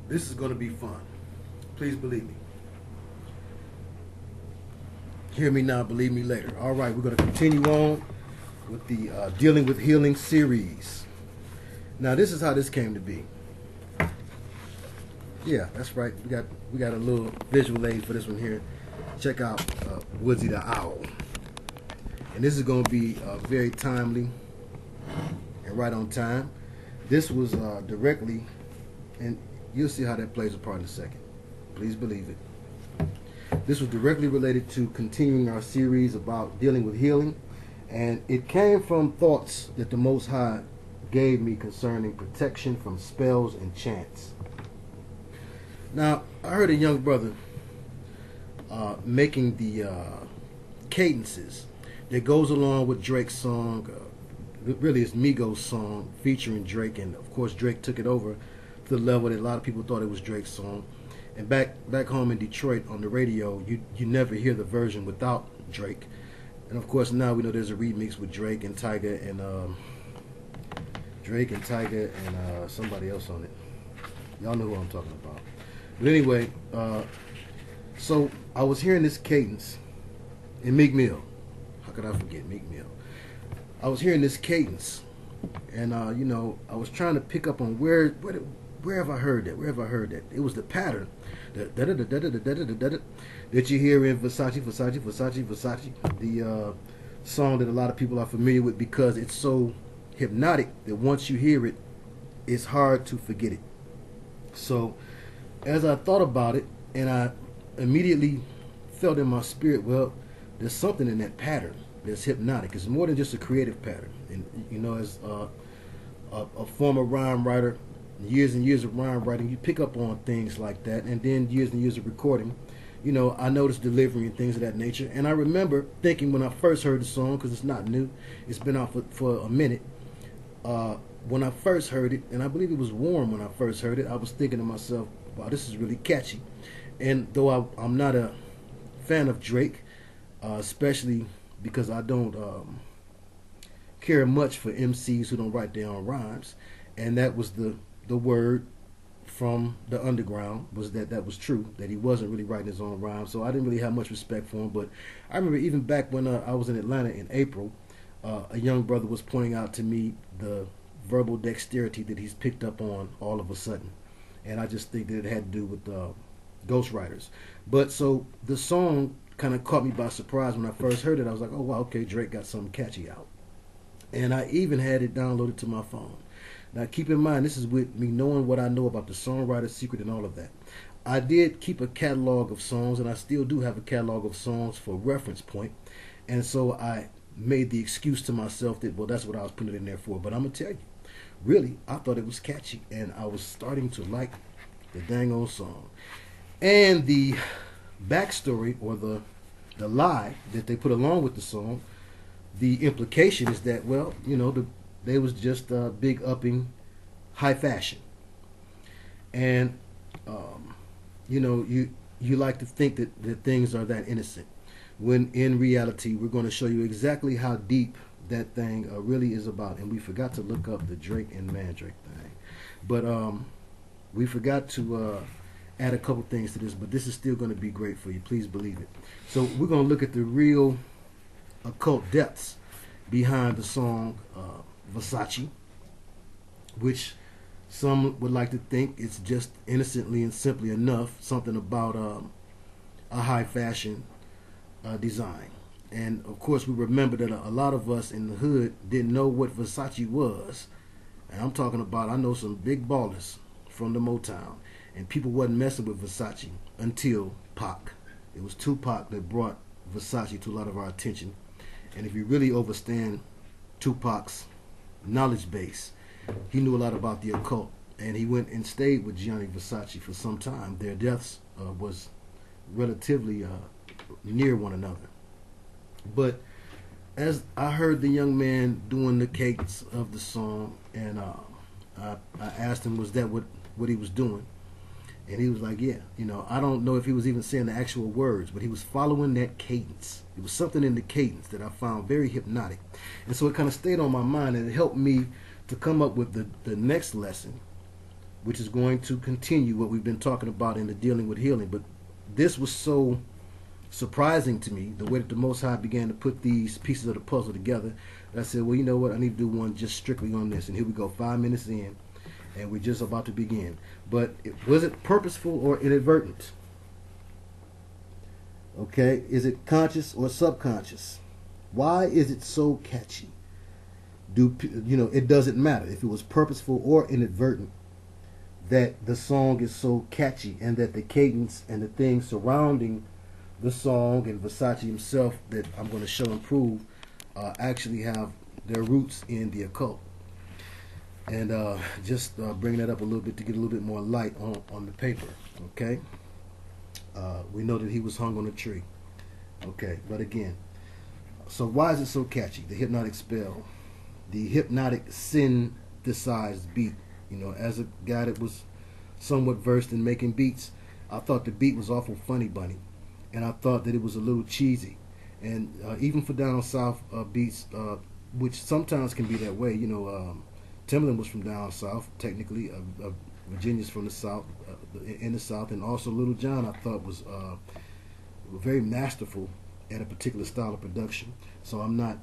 This is going to be fun. Please believe me. Hear me now, believe me later. All right, we're going to continue on with the Dealing with Healing series. Now, this is how this came to be. Yeah, that's right. We got a little visual aid for this one here. Check out Woodsy the Owl. And this is going to be very timely and right on time. This was directly, and you'll see how that plays a part in a second. Please believe it. This was directly related to continuing our series about dealing with healing, and it came from thoughts that the Most High gave me concerning protection from spells and chants. Now, I heard a young brother making the cadences that goes along with Drake's song. Really, it's Migos' song featuring Drake, and of course, Drake took it over to the level that a lot of people thought it was Drake's song. And back home in Detroit on the radio, you never hear the version without Drake. And of course, now we know there's a remix with Drake and Tyga and somebody else on it. Y'all know who I'm talking about. But anyway, so I was hearing this cadence in Meek Mill. How could I forget Meek Mill? I was hearing this cadence, and I was trying to pick up on where have I heard that? Where have I heard that? It was the pattern that you hear in Versace, the song that a lot of people are familiar with because it's so hypnotic that once you hear it, it's hard to forget it. So as I thought about it, and I immediately felt in my spirit, well, there's something in that pattern that's hypnotic. It's more than just a creative pattern. And as a former rhyme writer, years and years of rhyme writing, you pick up on things like that, and then years and years of recording. I noticed delivery and things of that nature. And I remember thinking when I first heard the song, because it's not new, it's been out for a minute. When I first heard it, and I believe it was Warm when I first heard it, I was thinking to myself, wow, this is really catchy. And though I'm not a fan of Drake, especially because I don't care much for MCs who don't write their own rhymes, and that was the word from the underground, was that was true, that he wasn't really writing his own rhymes. So I didn't really have much respect for him. But I remember even back when I was in Atlanta in April, a young brother was pointing out to me the verbal dexterity that he's picked up on all of a sudden, and I just think that it had to do with ghostwriters. But so the song kind of caught me by surprise when I first heard it. I was like, oh wow, okay, Drake got something catchy out, and I even had it downloaded to my phone. Now keep in mind, this is with me knowing what I know about the songwriter's secret and all of that. I did keep a catalog of songs, and I still do have a catalog of songs for reference point, and so I made the excuse to myself that, well, that's what I was putting it in there for. But I'm going to tell you, really, I thought it was catchy, and I was starting to like the dang old song. And the backstory, or the lie that they put along with the song, the implication is that, well, they was just big upping high fashion. And, you like to think that things are that innocent, when in reality, we're going to show you exactly how deep that thing really is about. And we forgot to look up the Drake and Mandrake thing. But we forgot to add a couple things to this, but this is still going to be great for you. Please believe it. So we're going to look at the real occult depths behind the song Versace, which some would like to think it's just innocently and simply enough something about a high fashion design. And of course, we remember that a lot of us in the hood didn't know what Versace was. And I'm talking about, I know some big ballers from the Motown, and people wasn't messing with Versace until Pac. It was Tupac that brought Versace to a lot of our attention. And if you really understand Tupac's knowledge base, he knew a lot about the occult, and he went and stayed with Gianni Versace for some time. Their deaths was relatively near one another. But as I heard the young man doing the cadence of the song, and I asked him, was that what he was doing? And he was like, yeah. I don't know if he was even saying the actual words, but he was following that cadence. It was something in the cadence that I found very hypnotic. And so it kind of stayed on my mind, and it helped me to come up with the next lesson which is going to continue what we've been talking about in the dealing with healing. But this was so surprising to me, the way that the Most High began to put these pieces of the puzzle together. I said, well, you know what? I need to do one just strictly on this. And here we go, 5 minutes in, and we're just about to begin. But was it purposeful or inadvertent? Okay, is it conscious or subconscious? Why is it so catchy? It doesn't matter if it was purposeful or inadvertent that the song is so catchy, and that the cadence and the things surrounding the song and Versace himself that I'm going to show and prove actually have their roots in the occult. And just bring that up a little bit to get a little bit more light on the paper. Okay, we know that he was hung on a tree. Okay, but again, so why is it so catchy? The hypnotic spell, the hypnotic synthesized beat. As a guy that was somewhat versed in making beats, I thought the beat was awful funny bunny, and I thought that it was a little cheesy. And even for down south beats, which sometimes can be that way. Timbaland was from down south, technically. Virginia's from the south, in the south, and also Little John I thought was very masterful at a particular style of production. So I'm not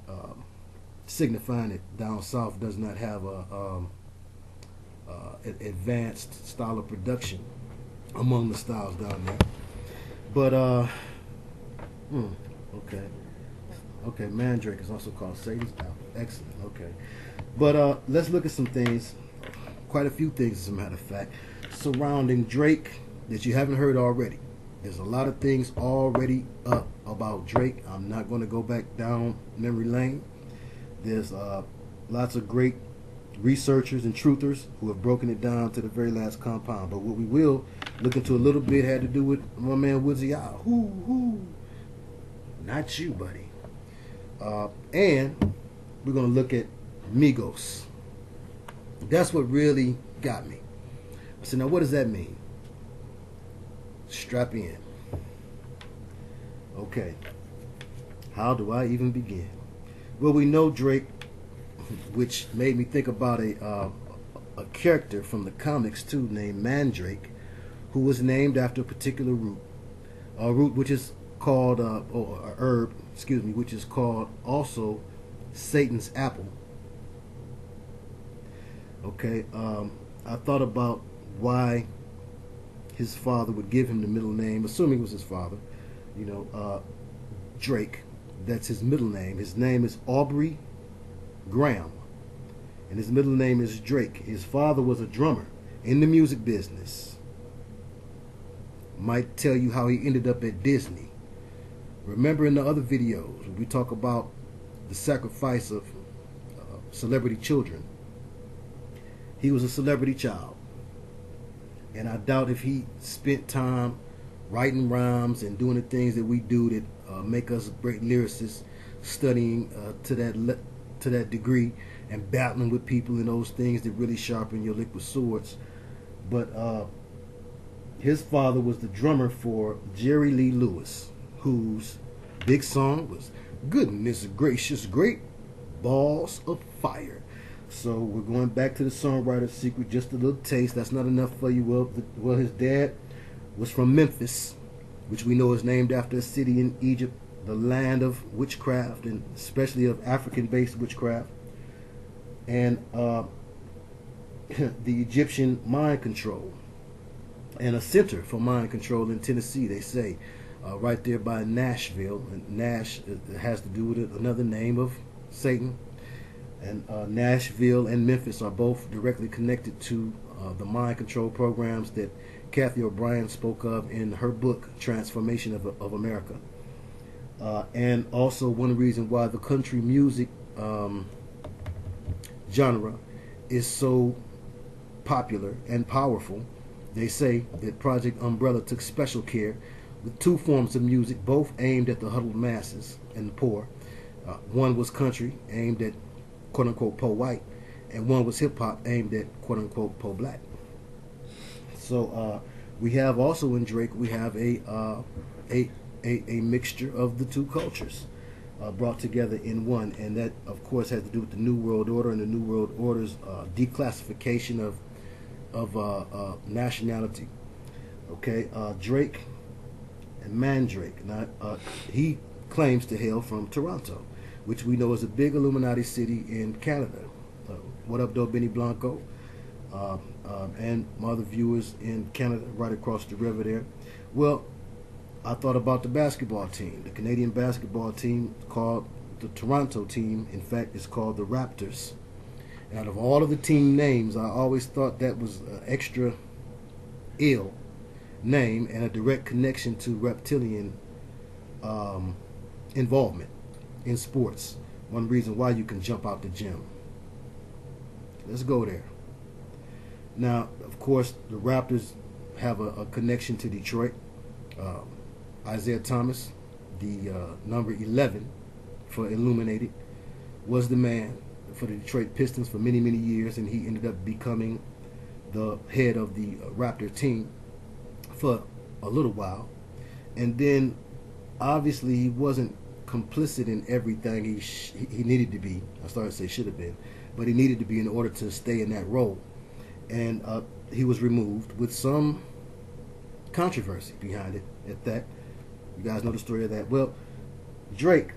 signifying that down south does not have a an advanced style of production among the styles down there. But okay, Mandrake is also called Satan's Apple. Excellent. Okay, but let's look at some things, quite a few things as a matter of fact, surrounding Drake that you haven't heard already. There's a lot of things already up about Drake. I'm not going to go back down memory lane. There's lots of great researchers and truthers who have broken it down to the very last compound. But what we will look into a little bit had to do with my man Woodsy Owl. Who? Not you, buddy. And we're going to look at Migos. That's what really got me. I said, now what does that mean? Strap in. Okay. How do I even begin? Well, we know Drake, which made me think about a character from the comics too, named Mandrake, who was named after a particular root, a root which is called, or a herb, excuse me, which is called also Satan's apple. Okay, I thought about why his father would give him the middle name, assuming it was his father, Drake. That's his middle name. His name is Aubrey Graham, and his middle name is Drake. His father was a drummer in the music business. Might tell you how he ended up at Disney. Remember in the other videos when we talk about the sacrifice of celebrity children, he was a celebrity child, and I doubt if he spent time writing rhymes and doing the things that we do that make us great lyricists, studying to that degree and battling with people and those things that really sharpen your liquid swords. But his father was the drummer for Jerry Lee Lewis, whose big song was "Goodness Gracious, Great Balls of Fire." So we're going back to the songwriter's secret, just a little taste. That's not enough for you. Well, his dad was from Memphis, which we know is named after a city in Egypt, the land of witchcraft, and especially of African-based witchcraft, and the Egyptian mind control, and a center for mind control in Tennessee, they say, right there by Nashville. And Nash has to do with another name of Satan. And Nashville and Memphis are both directly connected to the mind control programs that Kathy O'Brien spoke of in her book, Transformation of America. And also one reason why the country music genre is so popular and powerful. They say that Project Umbrella took special care with two forms of music, both aimed at the huddled masses and the poor. One was country, aimed at quote-unquote po white, and one was hip-hop, aimed at quote-unquote po black. So we have also in Drake, we have a mixture of the two cultures brought together in one, and that of course has to do with the New World Order and the New World Order's declassification of nationality. Okay, Drake and Mandrake. Now, he claims to hail from Toronto, which we know is a big Illuminati city in Canada. What up, though, Benny Blanco? And my other viewers in Canada, right across the river there. Well, I thought about the basketball team. The Canadian basketball team called the Toronto team, in fact, is called the Raptors. And out of all of the team names, I always thought that was an extra ill name and a direct connection to reptilian involvement in sports. One reason why you can jump out the gym. Let's go there. Now, of course, the Raptors have a connection to Detroit. Isaiah Thomas, the number 11 for Illuminated, was the man for the Detroit Pistons for many, many years, and he ended up becoming the head of the Raptor team for a little while. And then, obviously, he wasn't complicit in everything he needed to be. I started to say should have been, but he needed to be in order to stay in that role. And he was removed with some controversy behind it at that. You guys know the story of that. Well, Drake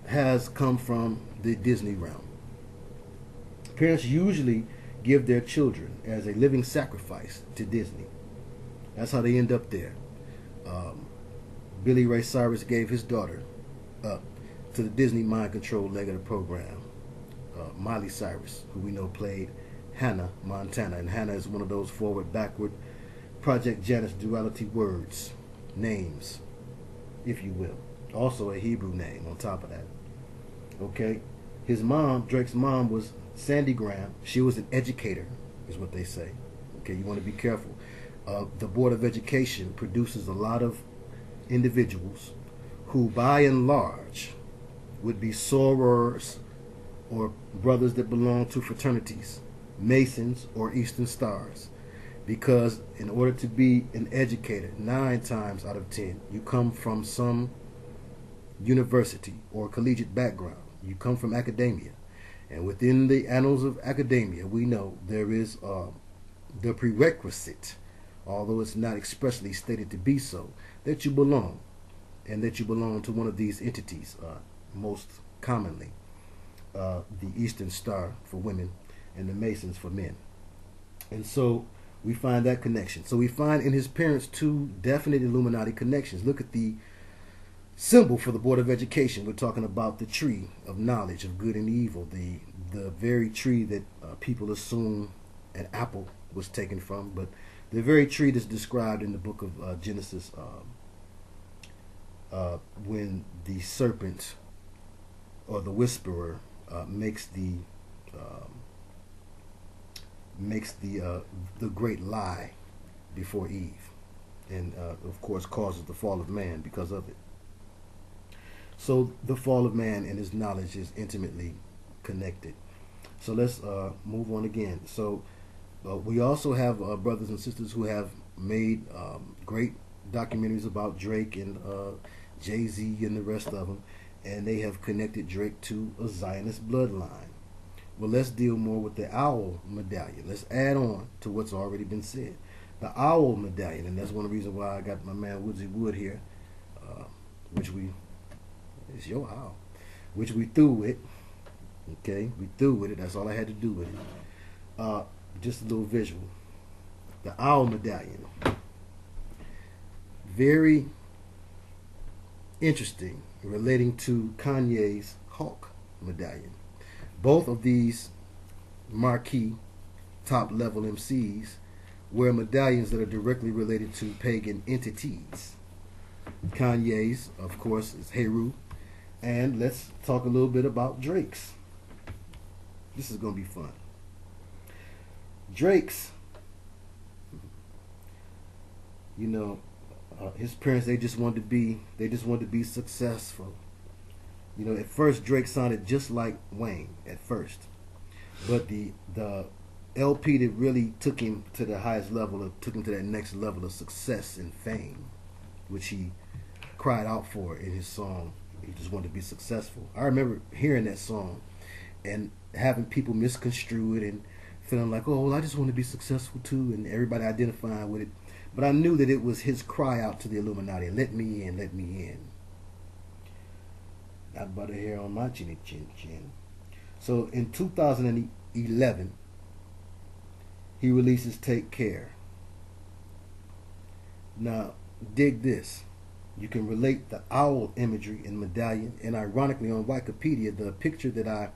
has come from the Disney realm. Parents usually give their children as a living sacrifice to Disney. That's how they end up there. Billy Ray Cyrus gave his daughter up to the Disney mind control leg of the program. Miley Cyrus, who we know played Hannah Montana, and Hannah is one of those forward, backward, Project Janus duality words, names, if you will. Also a Hebrew name on top of that. Okay, his mom, Drake's mom, was Sandy Graham. She was an educator, is what they say. Okay, you want to be careful. The Board of Education produces a lot of individuals who, by and large, would be sorors or brothers that belong to fraternities, Masons or Eastern Stars, because in order to be an educator, 9 times out of 10, you come from some university or collegiate background. You come from academia, and within the annals of academia, we know there is the prerequisite, although it's not expressly stated to be so, that you belong, and that you belong to one of these entities, most commonly the Eastern Star for women and the Masons for men. And so we find that connection. So we find in his parents 2 definite Illuminati connections. Look at the symbol for the Board of Education. We're talking about the tree of knowledge of good and evil, the very tree that people assume an apple was taken from, but the very tree that's described in the book of Genesis when the serpent or the whisperer makes the great lie before Eve, and of course causes the fall of man because of it. So the fall of man and his knowledge is intimately connected. So let's move on again. So we also have brothers and sisters who have made great documentaries about Drake and Jay-Z and the rest of them, and they have connected Drake to a Zionist bloodline. Well, let's deal more with the owl medallion. Let's add on to what's already been said. The owl medallion, and that's one of the reasons why I got my man Woodsy Wood here, it's your owl, which we threw with. Okay, we threw with it. That's all I had to do with it. Just a little visual. The owl medallion. Very interesting, relating to Kanye's Hawk medallion. Both of these marquee top-level MCs wear medallions that are directly related to pagan entities. Kanye's, of course, is Heru. And let's talk a little bit about Drake's. This is going to be fun. Drake's, his parents, they just wanted to be successful. At first Drake sounded just like Wayne at first, but the LP that really took him to the highest level, or took him to that next level of success and fame, which he cried out for in his song, he just wanted to be successful. I remember hearing that song and having people misconstrue it and feeling like, oh, well, I just want to be successful too, and everybody identifying with it. But I knew that it was his cry out to the Illuminati, let me in, let me in. Not butter hair on my chinny chin chin. So in 2011, he releases Take Care. Now, dig this. You can relate the owl imagery in Medallion, and ironically on Wikipedia, the picture that I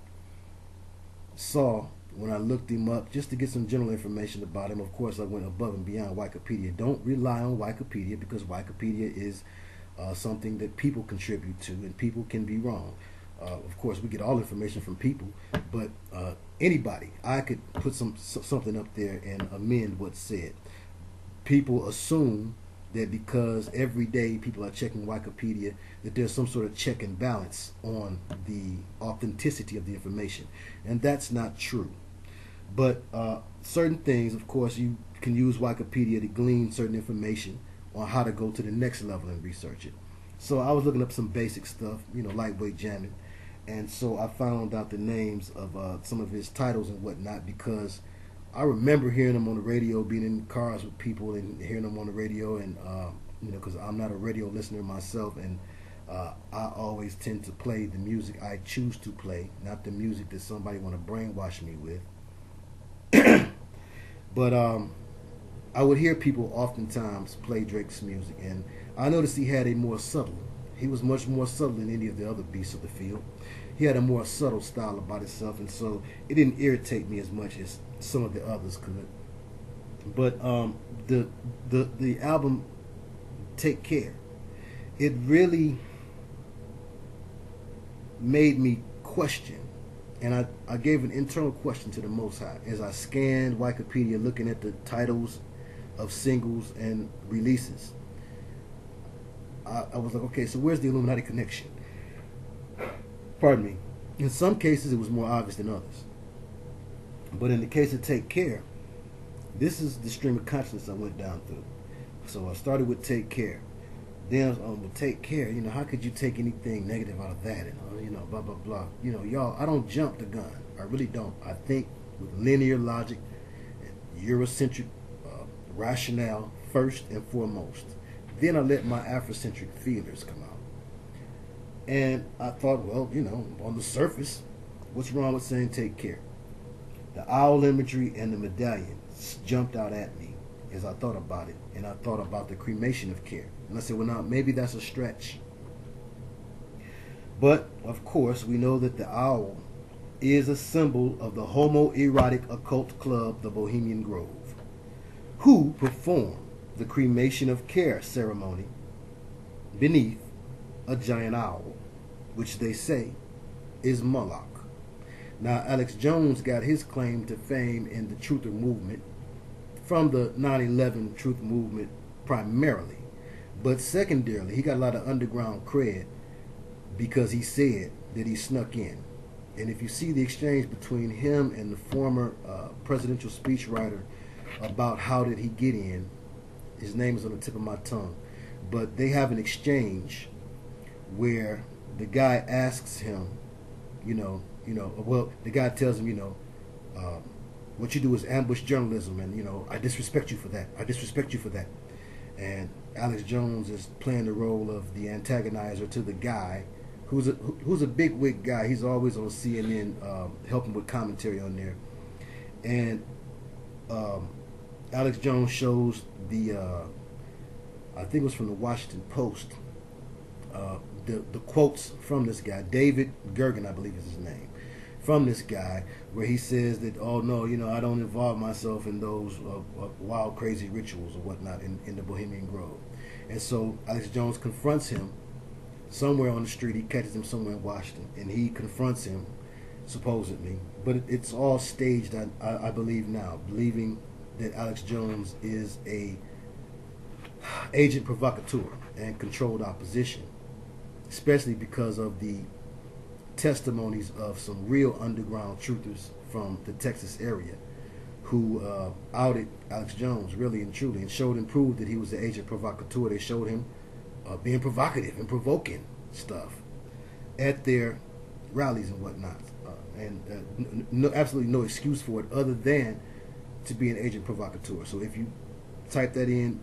saw when I looked him up just to get some general information about him. Of course, I went above and beyond Wikipedia. Don't rely on Wikipedia, because Wikipedia is something that people contribute to, and people can be wrong. Of course, we get all information from people, but anybody, I could put something up there and amend what's said. People assume that because every day people are checking Wikipedia, that there's some sort of check and balance on the authenticity of the information, and that's not true. But certain things, of course, you can use Wikipedia to glean certain information on how to go to the next level and research it. So I was looking up some basic stuff, lightweight jamming, and so I found out the names of some of his titles and whatnot, because I remember hearing them on the radio, being in cars with people and hearing them on the radio, and because I'm not a radio listener myself, and I always tend to play the music I choose to play, not the music that somebody want to brainwash me with. But I would hear people oftentimes play Drake's music, and I noticed he was much more subtle than any of the other beasts of the field. He had a more subtle style about himself, and so it didn't irritate me as much as some of the others could. But the album Take Care, it really made me question, and I gave an internal question to the Most High as I scanned Wikipedia, looking at the titles of singles and releases. I was like, okay, so where's the Illuminati connection? Pardon me. In some cases, it was more obvious than others. But in the case of Take Care, this is the stream of consciousness I went down through. So I started with Take Care. Then with Take Care, how could you take anything negative out of that? And blah, blah, blah. Y'all, I don't jump the gun. I really don't. I think with linear logic and Eurocentric rationale first and foremost. Then I let my Afrocentric feelers come out. And I thought, well, on the surface, what's wrong with saying Take Care? The owl imagery and the medallion jumped out at me as I thought about it. And I thought about the cremation of care. And I said, well, now, maybe that's a stretch. But, of course, we know that the owl is a symbol of the homoerotic occult club, the Bohemian Grove, who perform the cremation of care ceremony beneath a giant owl, which they say is Moloch. Now, Alex Jones got his claim to fame in the Truther movement from the 9/11 Truth movement primarily, but secondarily, he got a lot of underground cred because he said that he snuck in. And if you see the exchange between him and the former presidential speechwriter about how did he get in, his name is on the tip of my tongue, but they have an exchange where the guy asks him, the guy tells him, what you do is ambush journalism, and I disrespect you for that. I disrespect you for that. And Alex Jones is playing the role of the antagonizer to the guy, who's a bigwig guy. He's always on CNN, helping with commentary on there. And Alex Jones shows the, I think it was from the Washington Post, the quotes from this guy, David Gergen, I believe is his name, from this guy, where he says that, oh no, I don't involve myself in those wild, crazy rituals or whatnot in the Bohemian Grove. And so Alex Jones confronts him somewhere on the street. He catches him somewhere in Washington, and he confronts him, supposedly. But it's all staged, I believe now, believing that Alex Jones is a agent provocateur and controlled opposition, especially because of the testimonies of some real underground truthers from the Texas area who outed Alex Jones really and truly, and showed and proved that he was the agent provocateur. They showed him being provocative and provoking stuff at their rallies and whatnot, and absolutely no excuse for it other than to be an agent provocateur. So if you type that in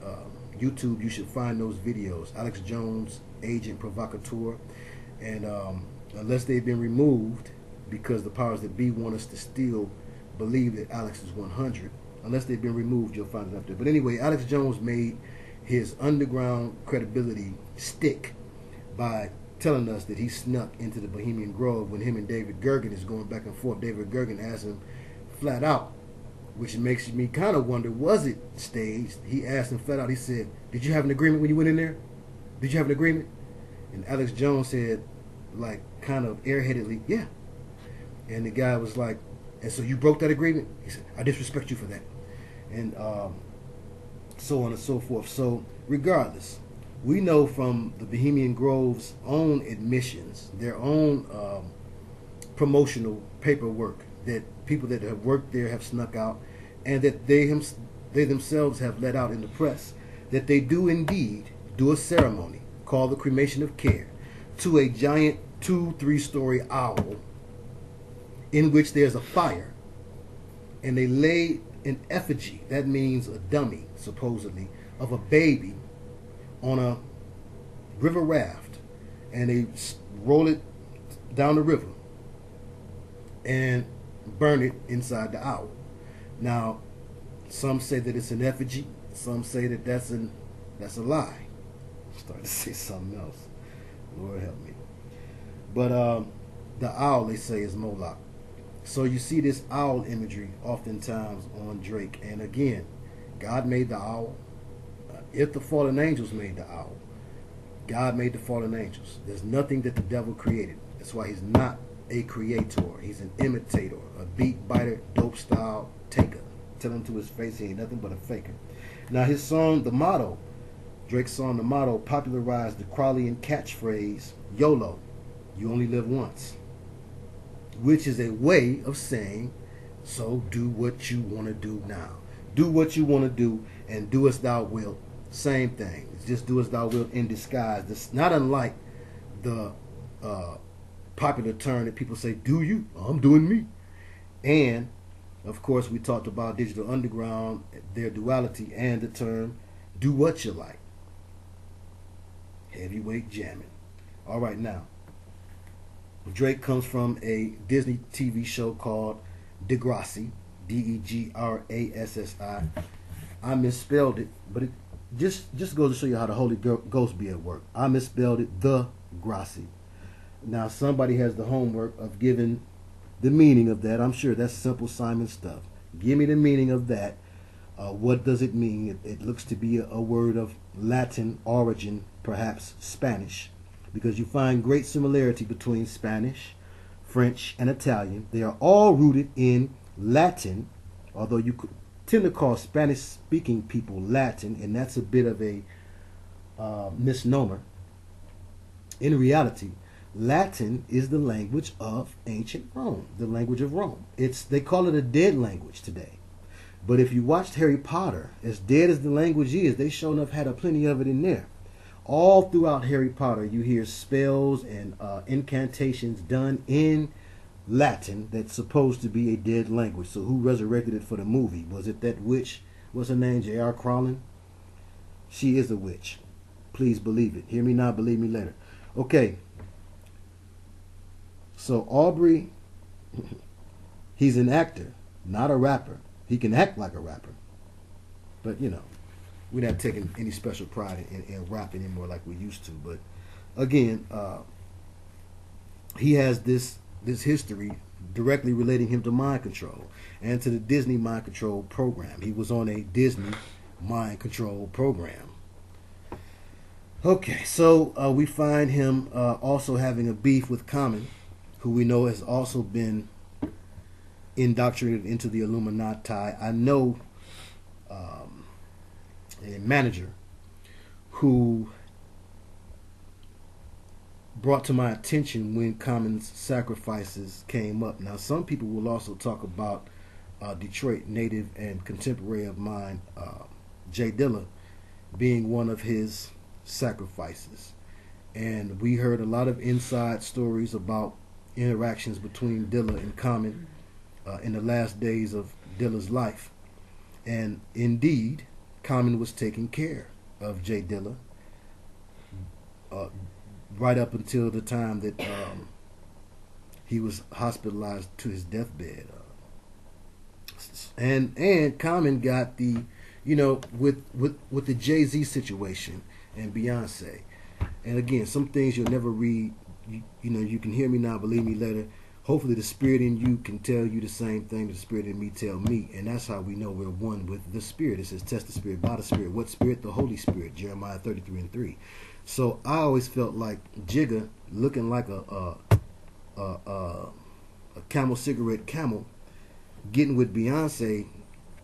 YouTube, you should find those videos. Alex Jones, agent provocateur. And unless they've been removed, because the powers that be want us to still believe that Alex is 100, unless they've been removed, you'll find it up there. But anyway, Alex Jones made his underground credibility stick by telling us that he snuck into the Bohemian Grove when him and David Gergen is going back and forth. David Gergen asked him flat out, which makes me kind of wonder, was it staged? He asked him flat out, he said, did you have an agreement when you went in there? Did you have an agreement? And Alex Jones said, like, kind of airheadedly, yeah. And the guy was like, and so you broke that agreement? He said, I disrespect you for that. And so on and so forth. So regardless, we know from the Bohemian Grove's own admissions, their own promotional paperwork, that people that have worked there have snuck out, and that they themselves have let out in the press, that they do indeed do a ceremony called the Cremation of Care to a giant 2-3 story owl, in which there's a fire, and they lay an effigy, that means a dummy, supposedly, of a baby on a river raft, and they roll it down the river and burn it inside the owl. Now, some say that it's an effigy, some say that that's a lie. I'm starting to say something else. Lord help me. But the owl, they say, is Moloch. So you see this owl imagery oftentimes on Drake. And again, God made the owl. If the fallen angels made the owl, God made the fallen angels. There's nothing that the devil created. That's why he's not a creator. He's an imitator, a beat biter, dope style taker. Tell him to his face he ain't nothing but a faker. Now his song, The Motto, Drake's song, The Motto, popularized the Crowleyan catchphrase, YOLO, you only live once, which is a way of saying, so do what you want to do now. Do what you want to do, and do as thou wilt. Same thing. It's just do as thou wilt in disguise. It's not unlike the popular term that people say, do you? I'm doing me. And, of course, we talked about Digital Underground, their duality, and the term, do what you like. Heavyweight jamming. All right, now, Drake comes from a Disney TV show called Degrassi, Degrassi. I misspelled it, but it just goes to show you how the Holy Ghost be at work. I misspelled it, the Grassi. Now somebody has the homework of giving the meaning of that. I'm sure that's Simple Simon stuff. Give me the meaning of that. What does it mean? It looks to be a word of Latin origin, perhaps Spanish, because you find great similarity between Spanish, French, and Italian. They are all rooted in Latin, although you could tend to call Spanish-speaking people Latin, and that's a bit of a misnomer. In reality, Latin is the language of ancient Rome, the language of Rome. They call it a dead language today. But if you watched Harry Potter, as dead as the language is, they sure enough had a plenty of it in there. All throughout Harry Potter, you hear spells and incantations done in Latin that's supposed to be a dead language. So who resurrected it for the movie? Was it that witch? What's her name? J.R. Crowley? She is a witch. Please believe it. Hear me now, believe me later. Okay. So Aubrey, he's an actor, not a rapper. He can act like a rapper. But, you know, we're not taking any special pride in rap anymore like we used to. But, again, he has this history directly relating him to mind control and to the Disney mind control program. He was on a Disney mind control program. Okay, so we find him also having a beef with Common, who we know has also been indoctrinated into the Illuminati. I know a manager who brought to my attention when Common's sacrifices came up. Now, some people will also talk about Detroit native and contemporary of mine, Jay Dilla, being one of his sacrifices. And we heard a lot of inside stories about interactions between Dilla and Common in the last days of Dilla's life. And indeed, Common was taking care of Jay Dilla right up until the time that he was hospitalized to his deathbed. And Common got the, with the Jay-Z situation and Beyonce. And again, some things you'll never read. You can hear me now, believe me later. Hopefully the spirit in you can tell you the same thing that the spirit in me tell me. And that's how we know we're one with the spirit. It says, test the spirit by the spirit. What spirit? The Holy Spirit. Jeremiah 33:3. So I always felt like Jigga, looking like a Camel cigarette camel, getting with Beyonce,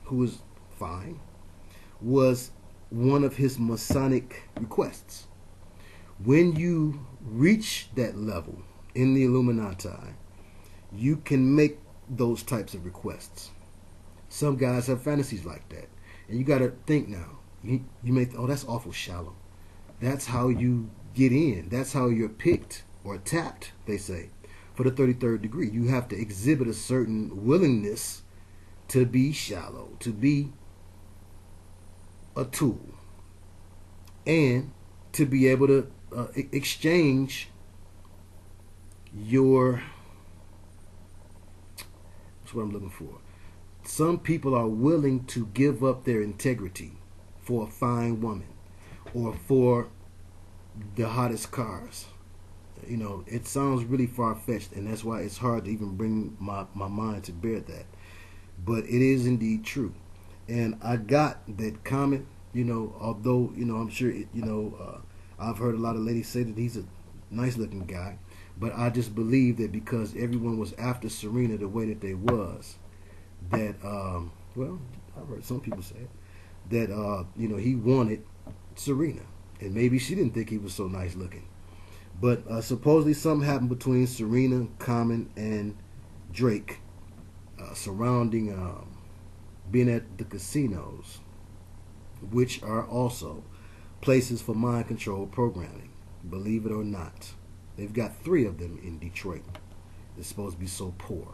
who was fine, was one of his Masonic requests. When you reach that level in the Illuminati, you can make those types of requests. Some guys have fantasies like that. And you got to think now. You may think, oh, that's awful shallow. That's how you get in. That's how you're picked or tapped, they say, for the 33rd degree. You have to exhibit a certain willingness to be shallow, to be a tool, and to be able to exchange your, that's what I'm looking for. Some people are willing to give up their integrity for a fine woman or for the hottest cars. It sounds really far-fetched, and that's why it's hard to even bring my mind to bear that. But it is indeed true. And I got that comment, although, I'm sure, I've heard a lot of ladies say that he's a nice-looking guy. But I just believe that because everyone was after Serena the way that they was, that, well, I've heard some people say it, that, he wanted Serena. And maybe she didn't think he was so nice-looking. But supposedly something happened between Serena, Common, and Drake surrounding being at the casinos, which are also places for mind control programming, believe it or not. They've got 3 of them in Detroit. They're supposed to be so poor.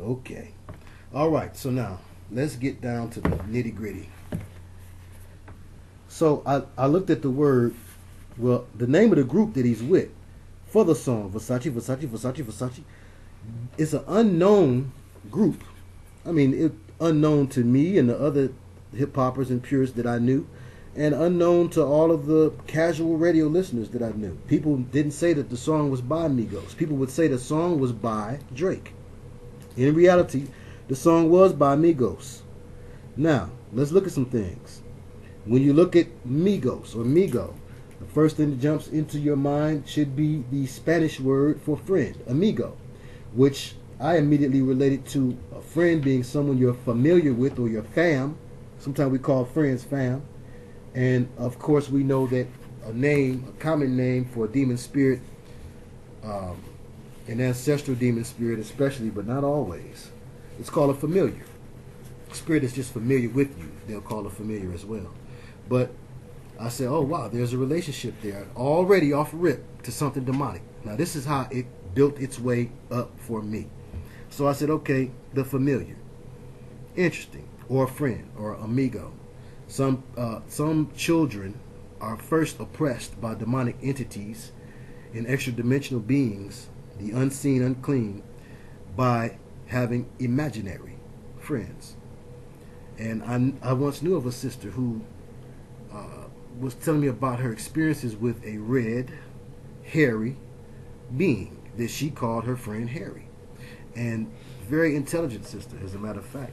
Okay. All right, so now let's get down to the nitty-gritty. So I looked at the word, well, the name of the group that he's with for the song, Versace. It's an unknown group. I mean, it unknown to me and the other hip-hoppers and purists that I knew, and unknown to all of the casual radio listeners that I knew. People didn't say that the song was by Migos. People would say the song was by Drake. In reality, the song was by Migos. Now, let's look at some things. When you look at Migos or Migo, the first thing that jumps into your mind should be the Spanish word for friend, amigo, which I immediately related to a friend being someone you're familiar with or your fam. Sometimes we call friends fam. And of course we know that a common name for a demon spirit, an ancestral demon spirit especially, but not always, it's called a familiar. Spirit is just familiar with you. They'll call it familiar as well. But I said, oh wow, there's a relationship there already off rip to something demonic. Now this is how it built its way up for me. So I said, okay, the familiar. Interesting. Or a friend or amigo. Some children are first oppressed by demonic entities and extra-dimensional beings, the unseen, unclean, by having imaginary friends. And I once knew of a sister who was telling me about her experiences with a red, hairy being that she called her friend Harry. And very intelligent sister, as a matter of fact.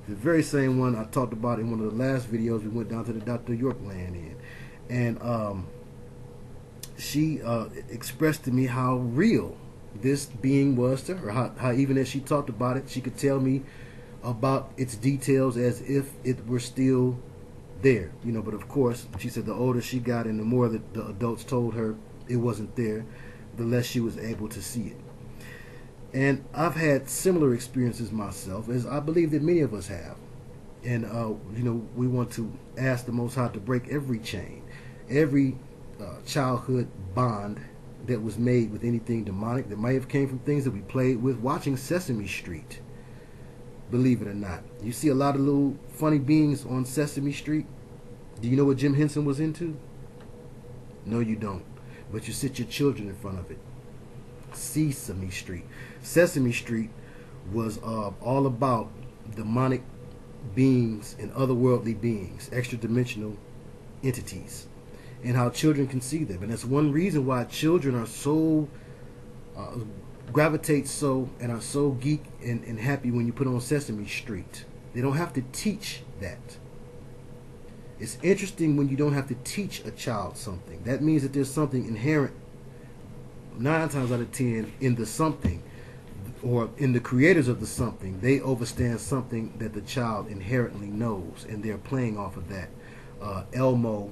The very same one I talked about in one of the last videos we went down to the Dr. York land in. And she expressed to me how real this being was to her. How even as she talked about it, she could tell me about its details as if it were still there. But of course, she said the older she got and the more that the adults told her it wasn't there, the less she was able to see it. And I've had similar experiences myself, as I believe that many of us have. And, we want to ask the Most High to break every chain, every childhood bond that was made with anything demonic that might have came from things that we played with watching Sesame Street. believe it or not. You see a lot of little funny beings on Sesame Street. Do you know what Jim Henson was into? No, you don't. But you sit your children in front of it. Sesame Street. Sesame Street was all about demonic beings and otherworldly beings, extra-dimensional entities, and how children can see them. And that's one reason why children are so gravitate so and are so geek and happy when you put on Sesame Street. They don't have to teach that. It's interesting when you don't have to teach a child something. That means that there's something inherent 9 times out of 10 in the something, or in the creators of the something. They understand something that the child inherently knows, and they're playing off of that. Elmo,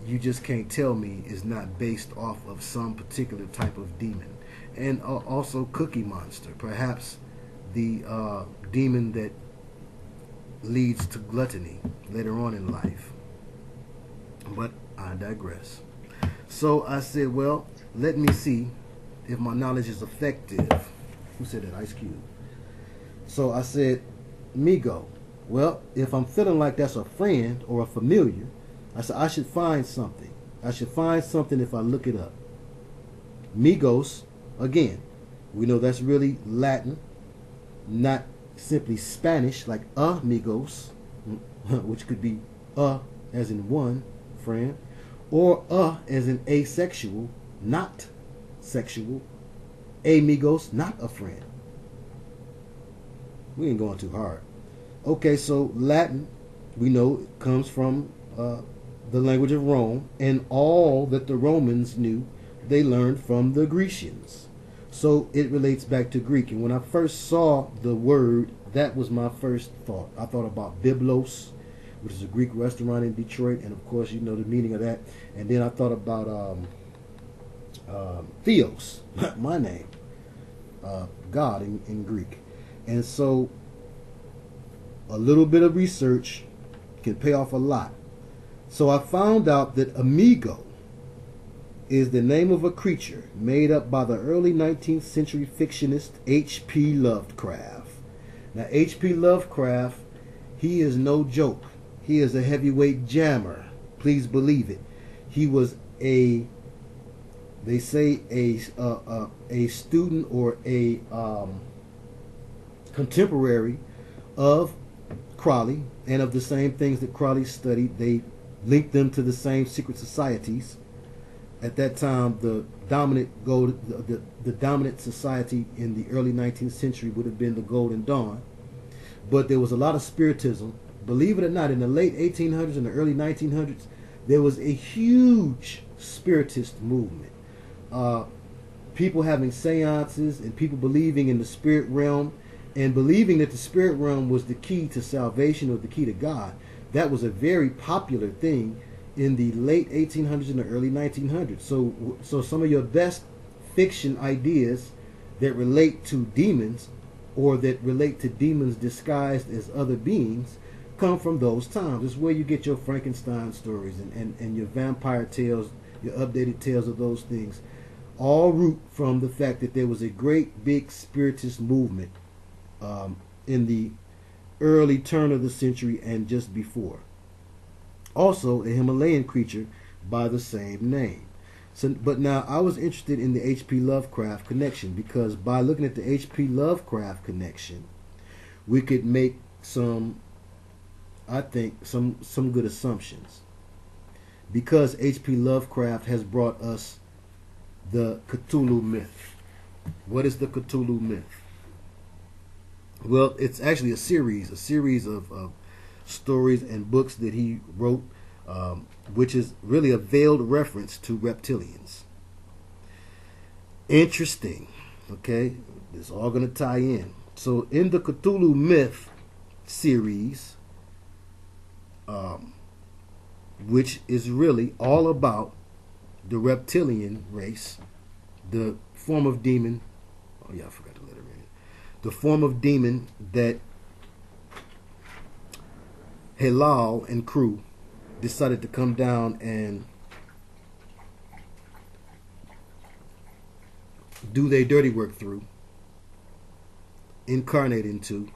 you just can't tell me, is not based off of some particular type of demon. And also Cookie Monster, perhaps the demon that leads to gluttony later on in life. But I digress. So I said, well, let me see if my knowledge is effective. Who said that? Ice Cube. So I said, Migo. Well, if I'm feeling like that's a friend or a familiar, I said I should find something. I should find something if I look it up. Migos, again, we know that's really Latin, not simply Spanish like amigos, which could be as in one friend, or as in asexual, not sexual. Amigos, not a friend. We ain't going too hard. Okay, so Latin, we know, comes from the language of Rome, and all that the Romans knew, they learned from the Grecians. So it relates back to Greek. And when I first saw the word, that was my first thought. I thought about Biblos, which is a Greek restaurant in Detroit, and of course you know the meaning of that. And then I thought about Theos, my name, God in Greek. And so a little bit of research can pay off a lot. So I found out that amigo is the name of a creature made up by the early 19th century fictionist H.P. Lovecraft. Now H.P. Lovecraft, he is no joke. He is a heavyweight jammer. Please believe it. He was they say a student or a contemporary of Crowley, and of the same things that Crowley studied. They linked them to the same secret societies. At that time, the dominant society in the early 19th century would have been the Golden Dawn. But there was a lot of spiritism. Believe it or not, in the late 1800s and the early 1900s, there was a huge spiritist movement. People having seances and people believing in the spirit realm and believing that the spirit realm was the key to salvation or the key to God. That was a very popular thing in the late 1800s and the early 1900s. So some of your best fiction ideas that relate to demons or that relate to demons disguised as other beings come from those times. It's where you get your Frankenstein stories and your vampire tales, your updated tales of those things. All root from the fact that there was a great big spiritist movement in the early turn of the century and just before. Also, a Himalayan creature by the same name. So, but now I was interested in the H.P. Lovecraft connection because by looking at the H.P. Lovecraft connection, we could make some good assumptions. Because H.P. Lovecraft has brought us the Cthulhu myth. What is the Cthulhu myth? Well, it's actually a series of stories and books that he wrote, which is really a veiled reference to reptilians. Interesting. Okay, it's all going to tie in. So in the Cthulhu myth series, which is really all about the reptilian race, the form of demon. Oh yeah, I forgot to let her in. The form of demon that Halal and crew decided to come down and do their dirty work through, incarnate into,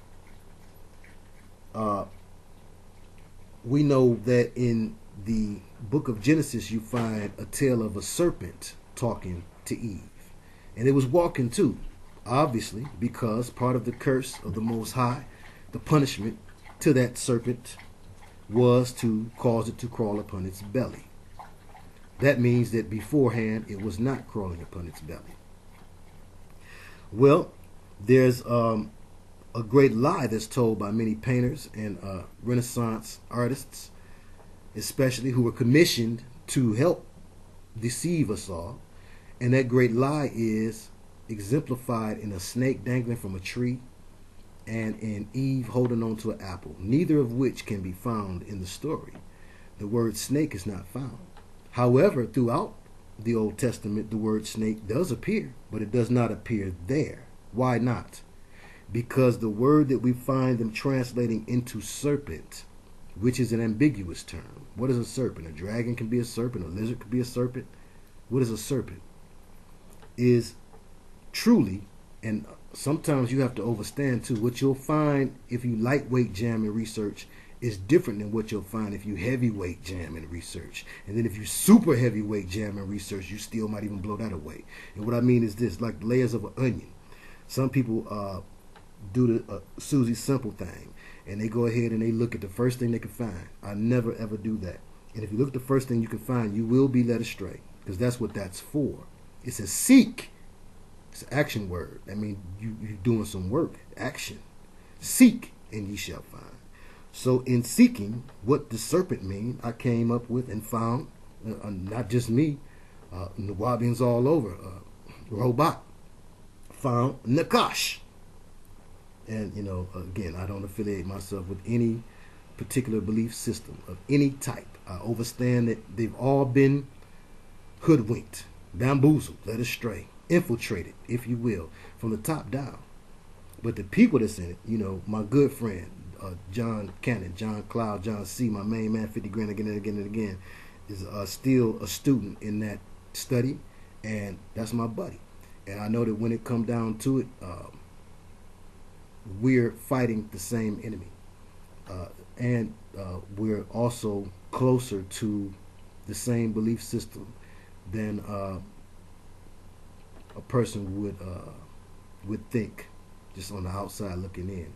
we know that in the book of Genesis you find a tale of a serpent talking to Eve. And it was walking too, obviously, because part of the curse of the Most High, the punishment to that serpent, was to cause it to crawl upon its belly. That means that beforehand it was not crawling upon its belly. Well, there's a great lie that's told by many painters and Renaissance artists, especially, who were commissioned to help deceive us all. And that great lie is exemplified in a snake dangling from a tree and in Eve holding on to an apple, neither of which can be found in the story. The word snake is not found. However, throughout the Old Testament, the word snake does appear, but it does not appear there. Why not? Because the word that we find them translating into serpent, which is an ambiguous term. What is a serpent? A dragon can be a serpent. A lizard could be a serpent. What is a serpent? Is truly, and sometimes you have to overstand too, what you'll find if you lightweight jam in research is different than what you'll find if you heavyweight jam in research. And then if you super heavyweight jam in research, you still might even blow that away. And what I mean is this, like layers of an onion. Some people do the Susie Simple thing, and they go ahead and they look at the first thing they can find. I never ever do that. And if you look at the first thing you can find, you will be led astray, because that's what that's for. It says seek. It's an action word. I mean, you're doing some work, action. Seek, and ye shall find. So in seeking, what does serpent mean? I came up with and found, not just me, Nawabians all over, Robot, found Nakash. And, you know, again, I don't affiliate myself with any particular belief system of any type. I understand that they've all been hoodwinked, bamboozled, led astray, infiltrated, if you will, from the top down. But the people that's in it, you know, my good friend, John Cannon, John Cloud, John C., my main man, 50 grand again and again and again, is still a student in that study, and that's my buddy. And I know that when it comes down to it, we're fighting the same enemy. And we're also closer to the same belief system than a person would think, just on the outside looking in.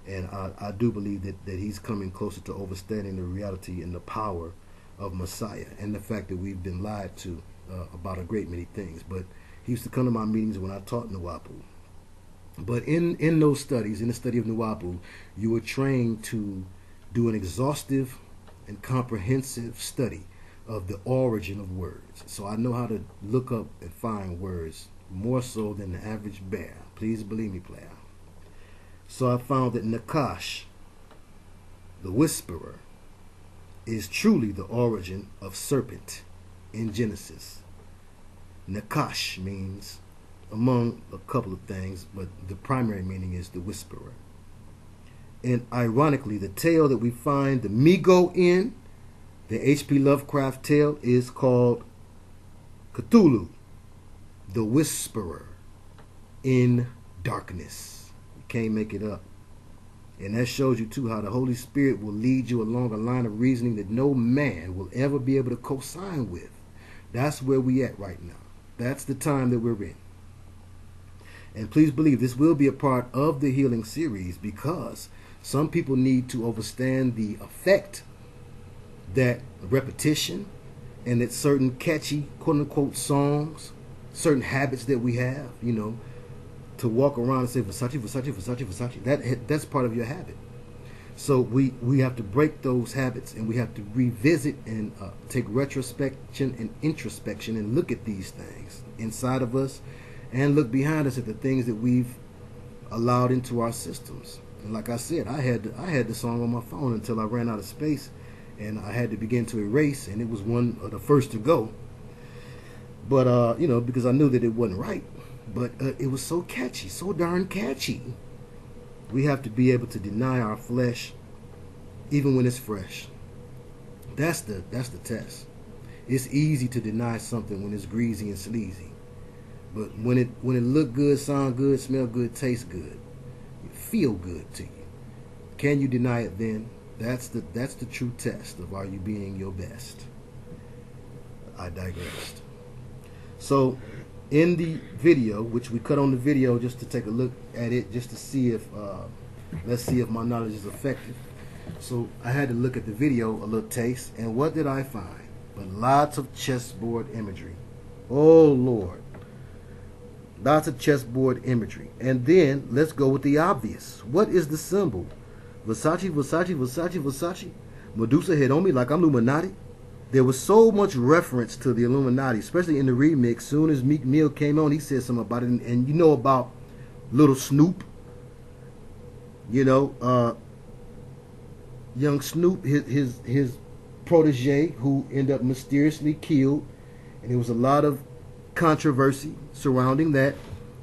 And I do believe that he's coming closer to understanding the reality and the power of Messiah, and the fact that we've been lied to about a great many things. But he used to come to my meetings when I taught Nuwapu. But in those studies, in the study of Nuwapu, you were trained to do an exhaustive and comprehensive study of the origin of words. So I know how to look up and find words more so than the average bear. Please believe me, player. So I found that Nakash, the whisperer, is truly the origin of serpent in Genesis. Nakash means, among a couple of things, but the primary meaning is the whisperer. And ironically, the tale that we find the Migos in, the H.P. Lovecraft tale, is called Cthulhu, the whisperer in darkness. You can't make it up. And that shows you too how the Holy Spirit will lead you along a line of reasoning that no man will ever be able to co-sign with. That's where we at right now. That's the time that we're in. And please believe this will be a part of the healing series, because some people need to understand the effect that repetition and that certain catchy quote-unquote songs, certain habits that we have, you know, to walk around and say Versace, Versace, Versace, Versace, that's part of your habit. So we have to break those habits, and we have to revisit and take retrospection and introspection and look at these things inside of us, and look behind us at the things that we've allowed into our systems. And like I said, I had the song on my phone until I ran out of space, and I had to begin to erase, and it was one of the first to go. But you know, because I knew that it wasn't right. But it was so catchy, so darn catchy. We have to be able to deny our flesh, even when it's fresh. That's the test. It's easy to deny something when it's greasy and sleazy, but when it look good, sound good, smell good, taste good, it feel good to you, Can you deny it then? That's the true test of are you being your best. I digressed. So in the video, which we cut on the video just to take a look at it, just to see if let's see if my knowledge is effective. So I had to look at the video, a little taste, and what did I find? But lots of chessboard imagery. Oh Lord. Lots of chessboard imagery. And then let's go with the obvious. What is the symbol? Versace, Versace, Versace, Versace. Medusa hit on me like I'm Illuminati. There was so much reference to the Illuminati, especially in the remix. Soon as Meek Mill came on, he said something about it. And you know about Little Snoop. You know, young Snoop, his protege, who ended up mysteriously killed. And there was a lot of controversy surrounding that.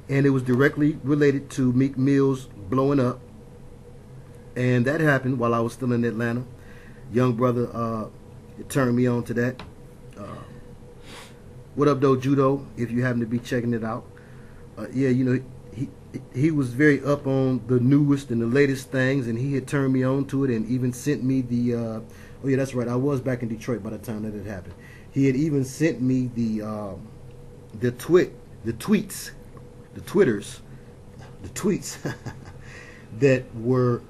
And it was directly related to Meek Mill's blowing up. And that happened while I was still in Atlanta. Young brother it turned me on to that. What up, though, Judo, if you happen to be checking it out. Yeah, you know, he was very up on the newest and the latest things, and he had turned me on to it and even sent me the... oh, yeah, that's right. I was back in Detroit by the time that it happened. He had even sent me the tweets that were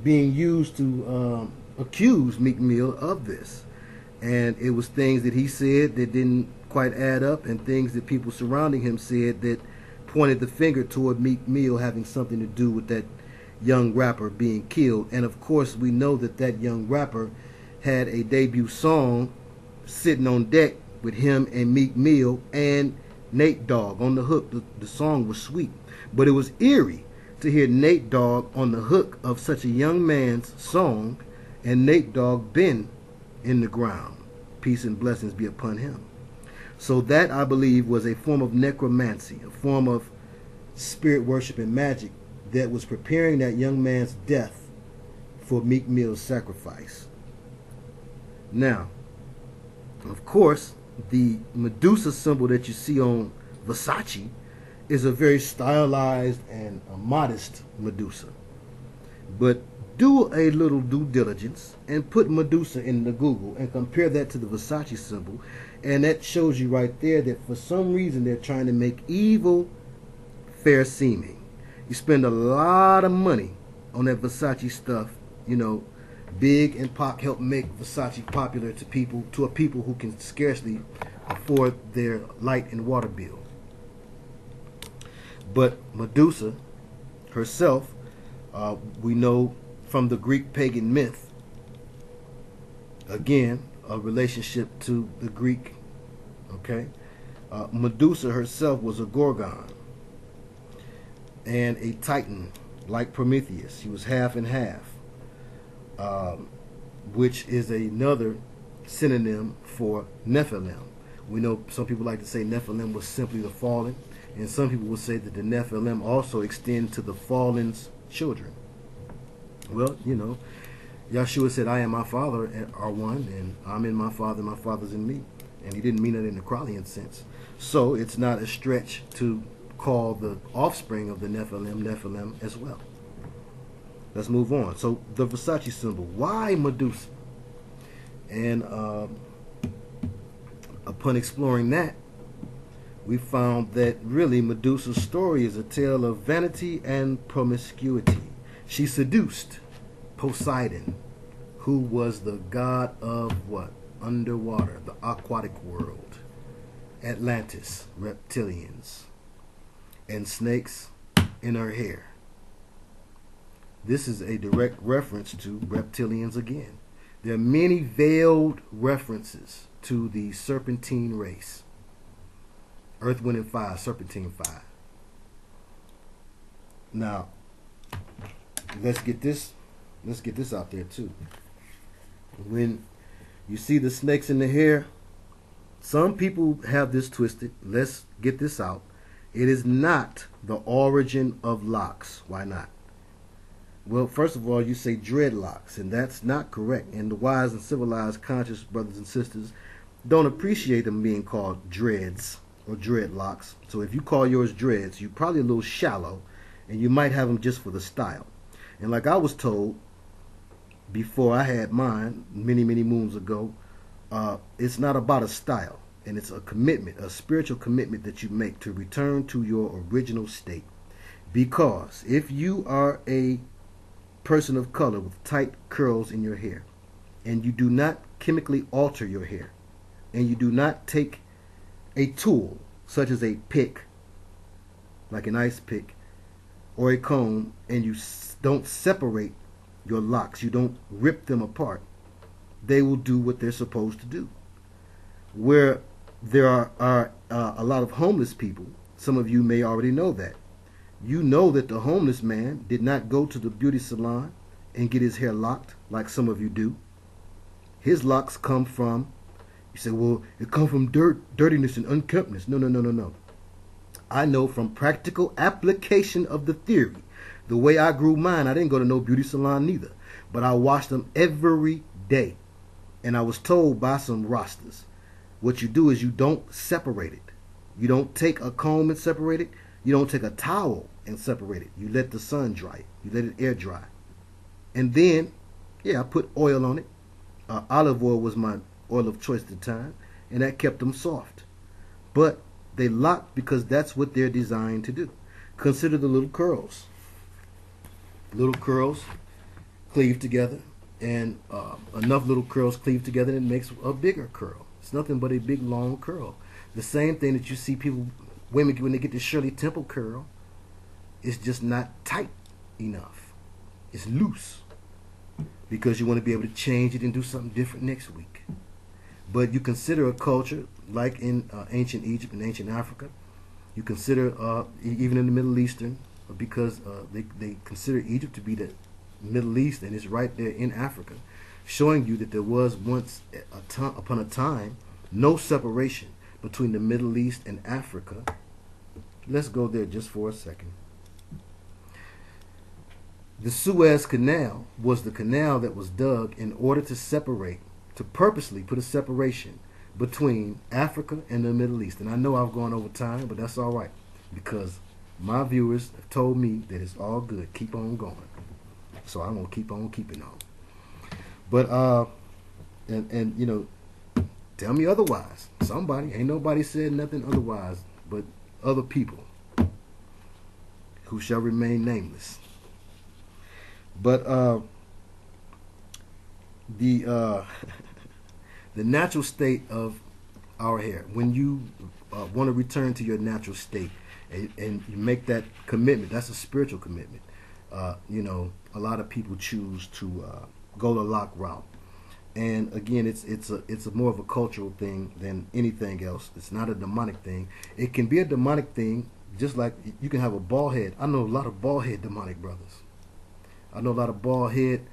being used to accuse Meek Mill of this. And it was things that he said that didn't quite add up, and things that people surrounding him said that pointed the finger toward Meek Mill having something to do with that young rapper being killed. And of course we know that that young rapper had a debut song sitting on deck with him and Meek Mill and Nate Dogg on the hook. The song was sweet, but it was eerie to hear Nate Dogg on the hook of such a young man's song, and Nate Dogg been in the ground. Peace and blessings be upon him. So that, I believe, was a form of necromancy, a form of spirit worship and magic that was preparing that young man's death for Meek Mill's sacrifice. Now, of course, the Medusa symbol that you see on Versace is a very stylized and a modest Medusa. But do a little due diligence and put Medusa in the Google and compare that to the Versace symbol, and that shows you right there that for some reason they're trying to make evil fair seeming. You spend a lot of money on that Versace stuff, you know. Big and Pac helped make Versace popular to a people who can scarcely afford their light and water bill. But Medusa herself, we know from the Greek pagan myth, again, a relationship to the Greek, okay? Medusa herself was a gorgon and a titan like Prometheus. She was half and half, which is another synonym for Nephilim. We know some people like to say Nephilim was simply the fallen, and some people will say that the Nephilim also extend to the fallen's children. Well, you know, Yahshua said, I and my Father are one, and I'm in my Father, and my Father's in me. And he didn't mean it in the Crowleyan sense. So it's not a stretch to call the offspring of the Nephilim as well. Let's move on. So the Versace symbol. Why Medusa? And upon exploring that, we found that really Medusa's story is a tale of vanity and promiscuity. She seduced Poseidon, who was the god of what? Underwater, the aquatic world. Atlantis, reptilians, and snakes in her hair. This is a direct reference to reptilians again. There are many veiled references to the Serpentine race. Earth, Wind, and Fire, Serpentine Fire. Now, let's get this out there too. When you see the snakes in the hair, some people have this twisted. Let's get this out. It is not the origin of locks. Why not? Well, first of all, you say dreadlocks, and that's not correct. And the wise and civilized conscious brothers and sisters don't appreciate them being called dreads or dreadlocks. So if you call yours dreads, you're probably a little shallow, and you might have them just for the style. And like I was told before I had mine many, many moons ago, it's not about a style, and it's a commitment, a spiritual commitment that you make to return to your original state. Because if you are a person of color with tight curls in your hair, and you do not chemically alter your hair, and you do not take a tool such as a pick, like an ice pick, or a comb, and you don't separate your locks, you don't rip them apart, they will do what they're supposed to do. Where there are a lot of homeless people, some of you may already know that. You know that the homeless man did not go to the beauty salon and get his hair locked like some of you do. His locks come from, you say, well, it comes from dirtiness and unkemptness. No, no, no, no, no. I know from practical application of the theory. The way I grew mine, I didn't go to no beauty salon neither. But I washed them every day. And I was told by some rastas, what you do is you don't separate it. You don't take a comb and separate it. You don't take a towel and separate it. You let the sun dry it. You let it air dry. And then, yeah, I put oil on it. Olive oil was my oil of choice at the time. And that kept them soft. But they lock because that's what they're designed to do. Consider the little curls. Little curls cleave together. And enough little curls cleave together and it makes a bigger curl. It's nothing but a big long curl. The same thing that you see people, women, when they get the Shirley Temple curl, it's just not tight enough. It's loose because you want to be able to change it and do something different next week. But you consider a culture like in ancient Egypt and ancient Africa. You consider even in the Middle Eastern, because they consider Egypt to be the Middle East, and it's right there in Africa, showing you that there was once upon a time no separation between the Middle East and Africa. Let's go there just for a second. The Suez Canal was the canal that was dug in order to separate, to purposely put a separation between Africa and the Middle East. And I know I've gone over time, but that's all right, because my viewers have told me that it's all good. Keep on going. So I'm going to keep on keeping on. But, and you know, tell me otherwise. Somebody, ain't nobody said nothing otherwise, but other people who shall remain nameless. But the natural state of our hair, when you want to return to your natural state and you make that commitment, that's a spiritual commitment. You know, a lot of people choose to go the lock route, and again, it's a more of a cultural thing than anything else. It's not a demonic thing. It can be a demonic thing, just like you can have a bald head. I know a lot of bald head demonic brothers. I know a lot of bald head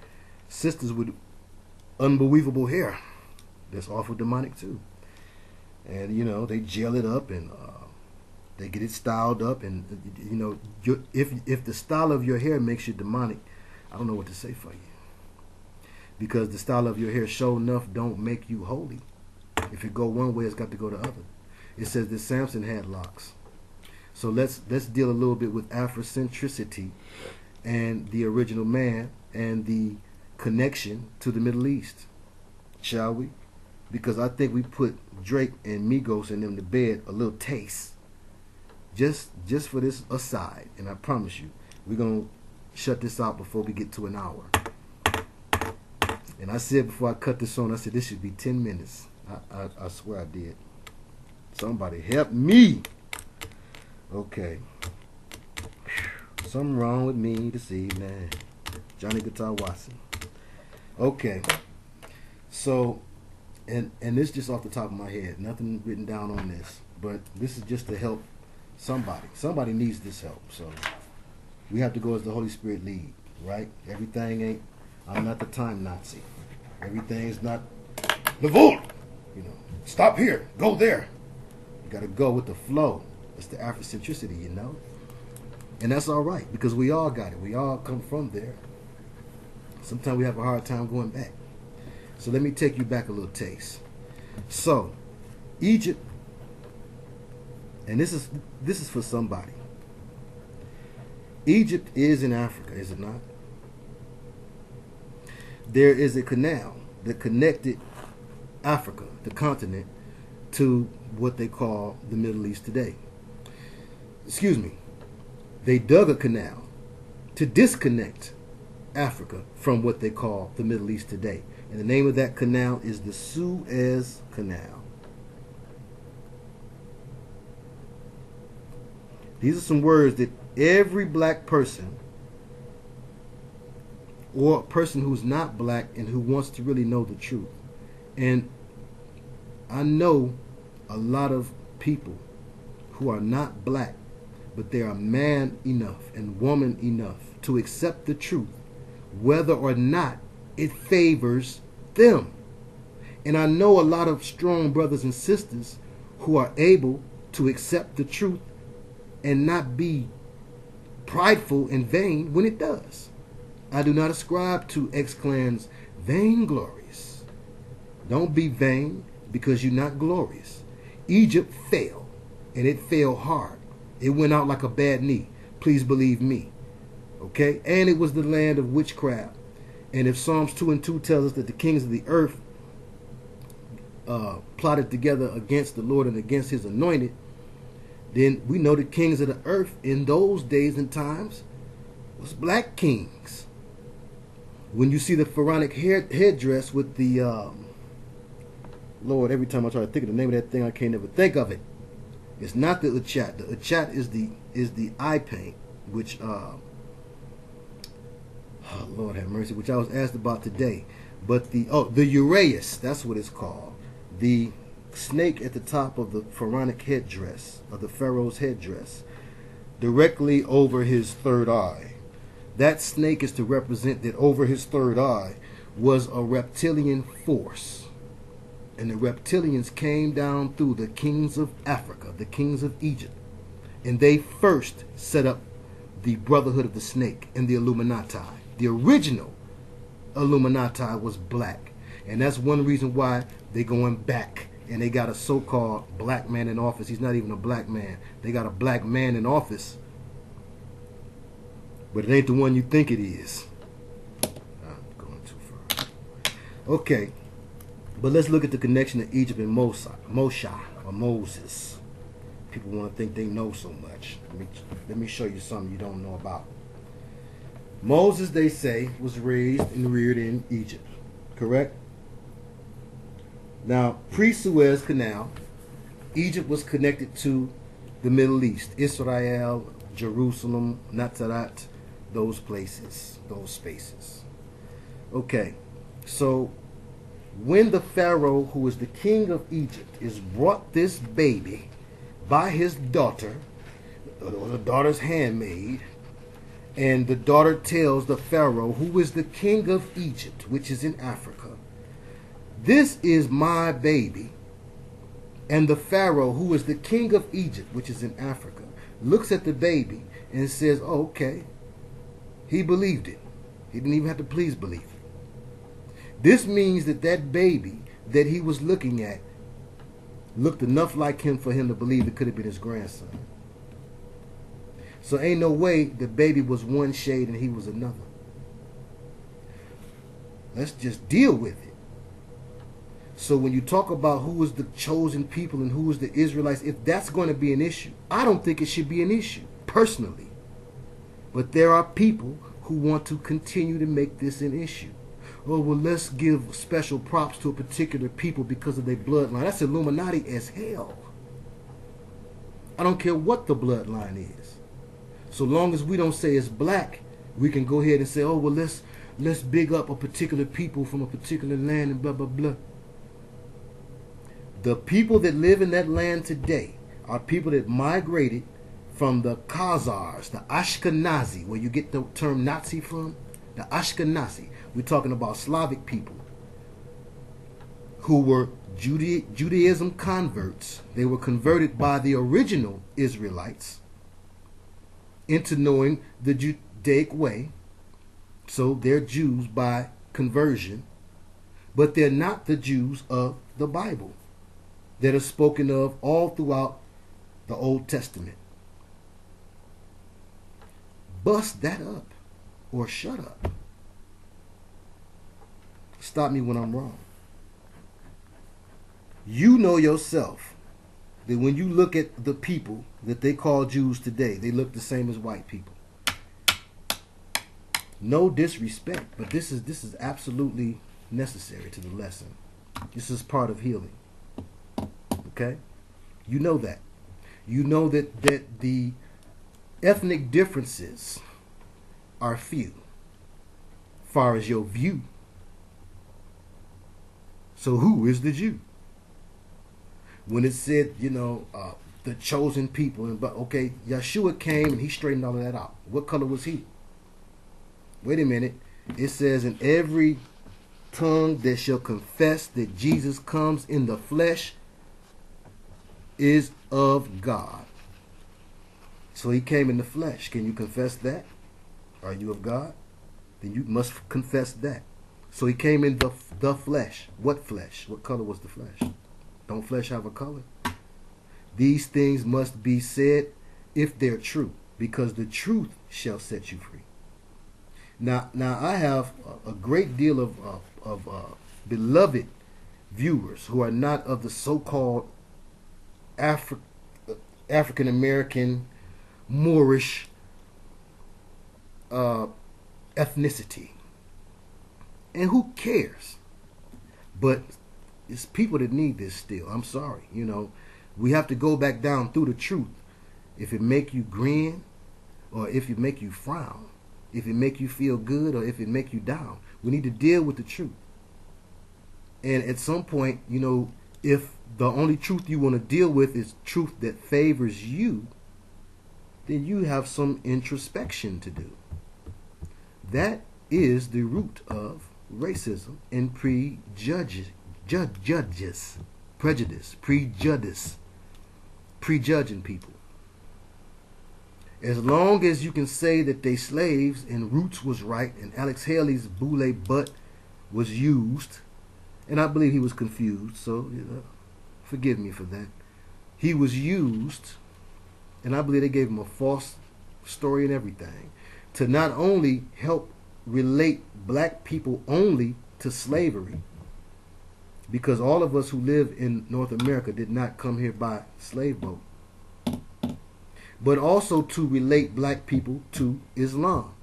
sisters with unbelievable hair. That's awful demonic too. And you know, they gel it up and they get it styled up, and you know, if the style of your hair makes you demonic, I don't know what to say for you. Because the style of your hair, sure enough, don't make you holy. If it go one way, it's got to go the other. It says that Samson had locks. So let's deal a little bit with Afrocentricity and the original man and the connection to the Middle East, shall we? Because I think we put Drake and Migos and them to bed a little taste. Just for this aside, and I promise you, we're gonna shut this out before we get to an hour. And I said before I cut this on, I said this should be 10 minutes. I swear I did. Somebody help me. Okay. Something wrong with me this evening. Johnny Guitar Watson. Okay. So, and this just off the top of my head. Nothing written down on this. But this is just to help somebody. Somebody needs this help. So, we have to go as the Holy Spirit lead. Right? Everything ain't, I'm not the time Nazi. Everything is not the vote. You know, stop here. Go there. You got to go with the flow. It's the Afrocentricity, you know. And that's all right, because we all got it. We all come from there. Sometimes we have a hard time going back. So let me take you back a little taste. So, Egypt, and this is for somebody. Egypt is in Africa, is it not? there is a canal that connected Africa, the continent, to what they call the Middle East today. Excuse me. They dug a canal to disconnect Africa from what they call the Middle East today. And the name of that canal is the Suez Canal. These are some words that every black person, or a person who's not black and who wants to really know the truth. And I know a lot of people who are not black, but they are man enough and woman enough to accept the truth, whether or not it favors them. And I know a lot of strong brothers and sisters who are able to accept the truth and not be prideful and vain when it does. I do not ascribe to X-Clan's vainglories. Don't be vain because you're not glorious. Egypt fell, and it fell hard. It went out like a bad knee. Please believe me. Okay? And it was the land of witchcraft. And if Psalms 2:2 tells us that the kings of the earth plotted together against the Lord and against his anointed, then we know the kings of the earth in those days and times was black kings. When you see the pharaonic headdress with the Lord, every time I try to think of the name of that thing, I can't never think of it. It's not the Uchat. The Uchat is the eye paint, which oh Lord have mercy, which I was asked about today. But the Uraeus, that's what it's called. The snake at the top of the pharaonic headdress, of the pharaoh's headdress, directly over his third eye. That snake is to represent that over his third eye was a reptilian force. And the reptilians came down through the kings of Africa, the kings of Egypt. And they first set up the Brotherhood of the Snake and the Illuminati. The original Illuminati was black. And that's one reason why they're going back. And they got a so-called black man in office. He's not even a black man. They got a black man in office. But it ain't the one you think it is. I'm going too far. Okay. But let's look at the connection of Egypt and Moshe, or Moses. People want to think they know so much. Let me show you something you don't know about. Moses, they say, was raised and reared in Egypt. Correct? Now, pre-Suez Canal, Egypt was connected to the Middle East. Israel, Jerusalem, Nazaret, those places, those spaces. Okay, so when the Pharaoh, who is the king of Egypt, is brought this baby by his daughter, or the daughter's handmaid, and the daughter tells the Pharaoh, who is the king of Egypt, which is in Africa, this is my baby. And the Pharaoh, who is the king of Egypt, which is in Africa, looks at the baby and says, oh, okay. He believed it. He didn't even have to please believe it. This means that that baby that he was looking at looked enough like him for him to believe it could have been his grandson. So ain't no way the baby was one shade and he was another. Let's just deal with it. So when you talk about who is the chosen people and who is the Israelites, if that's going to be an issue, I don't think it should be an issue, personally. But there are people who want to continue to make this an issue. Oh, well, let's give special props to a particular people because of their bloodline. That's Illuminati as hell. I don't care what the bloodline is. So long as we don't say it's black, we can go ahead and say, oh, well, let's big up a particular people from a particular land and blah, blah, blah. The people that live in that land today are people that migrated from the Khazars, the Ashkenazi, where you get the term Nazi from, the Ashkenazi. We're talking about Slavic people who were Judaism converts. They were converted by the original Israelites into knowing the Judaic way. So they're Jews by conversion, but they're not the Jews of the Bible that are spoken of all throughout the Old Testament. Bust that up or shut up. stop me when I'm wrong. You know yourself that when you look at the people that they call Jews today, they look the same as white people. No disrespect, but this is absolutely necessary to the lesson. This is part of healing. Okay? You know that. You know that the ethnic differences are few, far as your view. So who is the Jew? When it said, the chosen people, but okay, Yeshua came and he straightened all of that out. What color was he? Wait a minute. It says, in every tongue that shall confess that Jesus comes in the flesh is of God. So he came in the flesh. Can you confess that? Are you of God? Then you must confess that. So he came in the flesh. What flesh? What color was the flesh? Don't flesh have a color? These things must be said if they're true, because the truth shall set you free. Now I have a great deal of beloved viewers who are not of the so-called African American Moorish ethnicity, and who cares? But it's people that need this still. I'm sorry, we have to go back down through the truth. If it make you grin, or if it make you frown, if it make you feel good, or if it make you down, we need to deal with the truth. And at some point, if the only truth you want to deal with is truth that favors you, then you have some introspection to do. That is the root of racism and prejudging people. As long as you can say that they slaves and Roots was right and Alex Haley's boule butt was used, and I believe he was confused, so forgive me for that. He was used, and I believe they gave him a false story and everything, to not only help relate black people only to slavery, because all of us who live in North America did not come here by slave boat, but also to relate black people to Islam.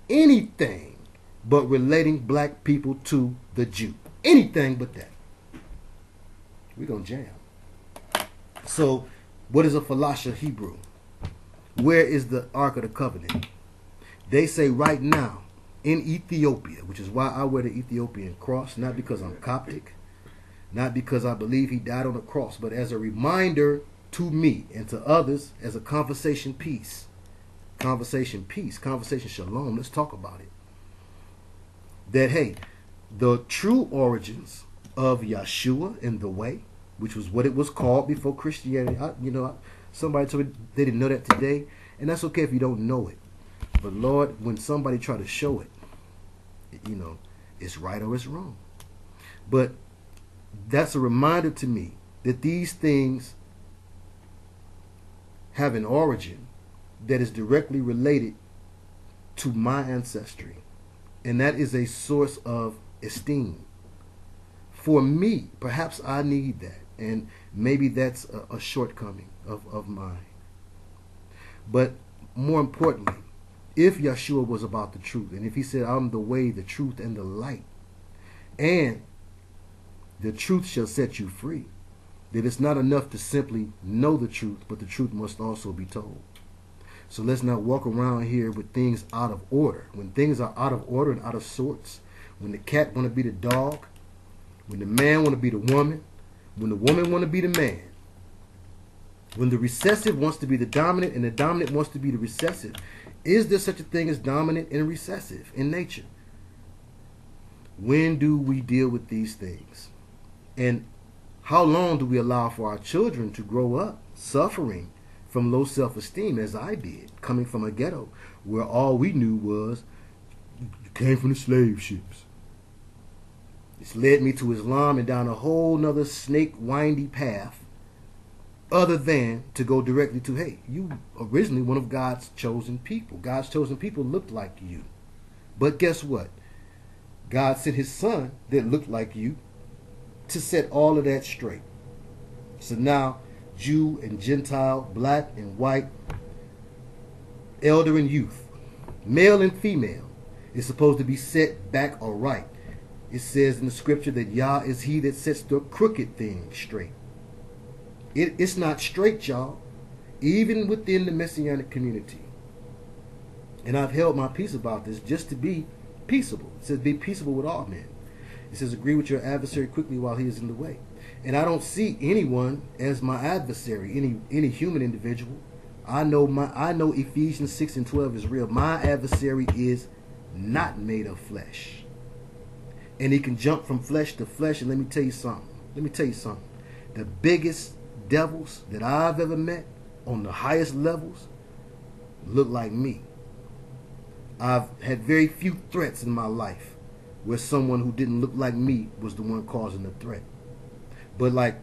Anything but relating black people to the Jew. Anything but that. We're going to jam. So, what is a Falasha Hebrew? Where is the Ark of the Covenant? They say right now in Ethiopia, which is why I wear the Ethiopian cross, not because I'm Coptic, not because I believe he died on the cross, but as a reminder to me and to others, as a conversation piece. Conversation peace, conversation shalom. Let's talk about it. That, hey, the true origins of Yeshua and the way, which was what it was called before Christianity. Somebody told me they didn't know that today, and that's okay if you don't know it. But Lord, when somebody try to show it, it's right or it's wrong. But that's a reminder to me that these things have an origin that is directly related to my ancestry. And that is a source of esteem. For me, perhaps I need that. And maybe that's a shortcoming of mine. But more importantly, if Yeshua was about the truth, and if he said, I'm the way, the truth, and the light, and the truth shall set you free, that it's not enough to simply know the truth, but the truth must also be told. So let's not walk around here with things out of order. When things are out of order and out of sorts, when the cat want to be the dog, when the man want to be the woman, when the woman want to be the man, when the recessive wants to be the dominant and the dominant wants to be the recessive, is there such a thing as dominant and recessive in nature? When do we deal with these things? And how long do we allow for our children to grow up suffering from low self-esteem, as I did, coming from a ghetto where all we knew was you came from the slave ships? It's led me to Islam and down a whole nother snake windy path, other than to go directly to, hey, you originally one of God's chosen people. God's chosen people looked like you. But guess what? God sent his son that looked like you to set all of that straight. So now, Jew and Gentile, black and white, elder and youth, male and female, is supposed to be set back or right. It says in the scripture that Yah is he that sets the crooked things straight. It's not straight, y'all, even within the Messianic community. And I've held my peace about this just to be peaceable. It says be peaceable with all men. It says agree with your adversary quickly while he is in the way. And I don't see anyone as my adversary, any human individual. I know Ephesians 6 and 12 is real. My adversary is not made of flesh. And he can jump from flesh to flesh. And let me tell you something. The biggest devils that I've ever met on the highest levels look like me. I've had very few threats in my life where someone who didn't look like me was the one causing the threat. But like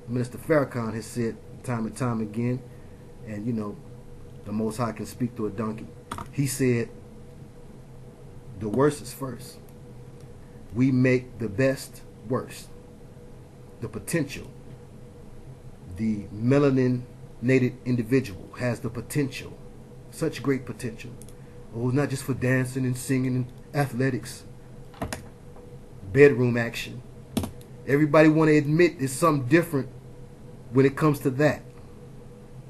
Minister Farrakhan has said time and time again, and you know, the Most High can speak to a donkey. He said, the worst is first. We make the best worst. The potential. The melaninated individual has the potential. Such great potential. Oh, not just for dancing and singing and athletics. Bedroom action. Everybody want to admit there's something different when it comes to that.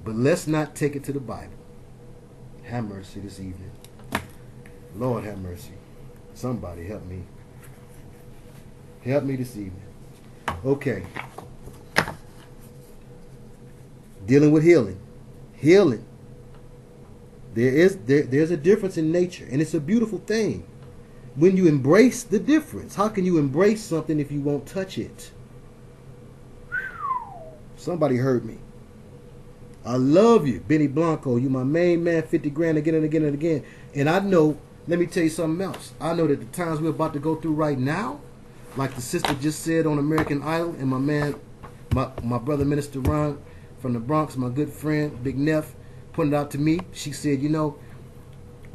But let's not take it to the Bible. Have mercy this evening. Lord have mercy. Somebody help me. Help me this evening. Okay. Dealing with healing. Healing. There's a difference in nature, and it's a beautiful thing. When you embrace the difference, how can you embrace something if you won't touch it? Somebody heard me. I love you, Benny Blanco. You my main man, 50 grand again and again and again. And I know, let me tell you something else. I know that the times we're about to go through right now, like the sister just said on American Idol, and my man, my brother Minister Ron from the Bronx, my good friend, Big Neff, pointed out to me. She said, you know,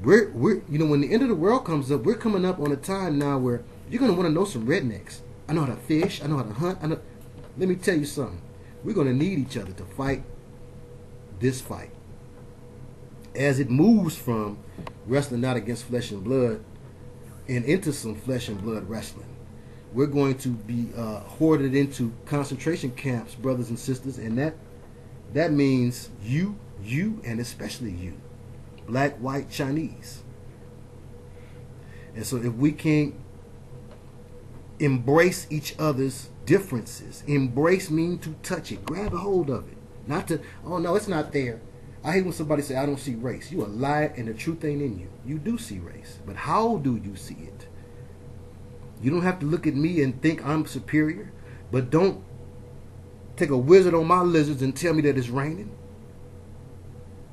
we're when the end of the world comes up, we're coming up on a time now where you're gonna want to know some rednecks. I know how to fish. I know how to hunt. Let me tell you something. We're gonna need each other to fight this fight. As it moves from wrestling not against flesh and blood and into some flesh and blood wrestling, we're going to be hoarded into concentration camps, brothers and sisters, and that means you, and especially you, black, white, Chinese. And so if we can't embrace each other's differences, embrace mean to touch it, grab a hold of it, not to, oh no, it's not there. I hate when somebody say, I don't see race. You a liar and the truth ain't in you. You do see race, but how do you see it? You don't have to look at me and think I'm superior, but don't take a wizard on my lizards and tell me that it's raining.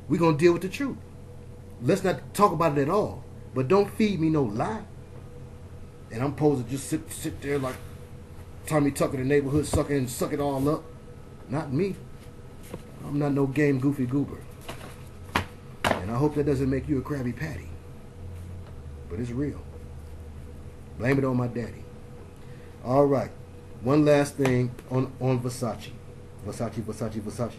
We're going to deal with the truth. Let's not talk about it at all, but don't feed me no lie. And I'm supposed to just sit there like Tommy Tucker, the neighborhood sucker, and suck it all up. Not me. I'm not no game goofy goober. And I hope that doesn't make you a Krabby Patty. But it's real. Blame it on my daddy. All right. One last thing on Versace. Versace.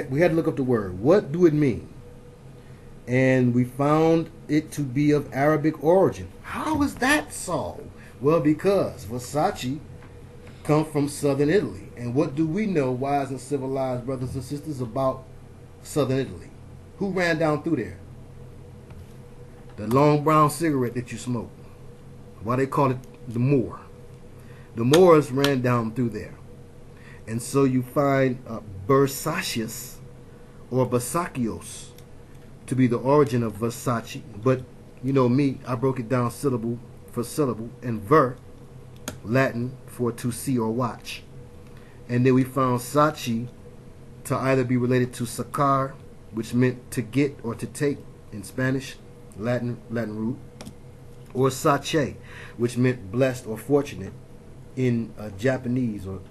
We had to look up the word. What do it mean? And we found it to be of Arabic origin. How is that so? Well, because Versace comes from southern Italy. And what do we know, wise and civilized brothers and sisters, about southern Italy? Who ran down through there? The long brown cigarette that you smoke. Why they call it the Moor. The Moors ran down through there. And so you find Bersacius or Bersacios to be the origin of Versace. But you know me, I broke it down syllable for syllable, and ver, Latin for to see or watch. And then we found Sachi to either be related to sacar, which meant to get or to take in Spanish, Latin root, or sache, which meant blessed or fortunate in Japanese or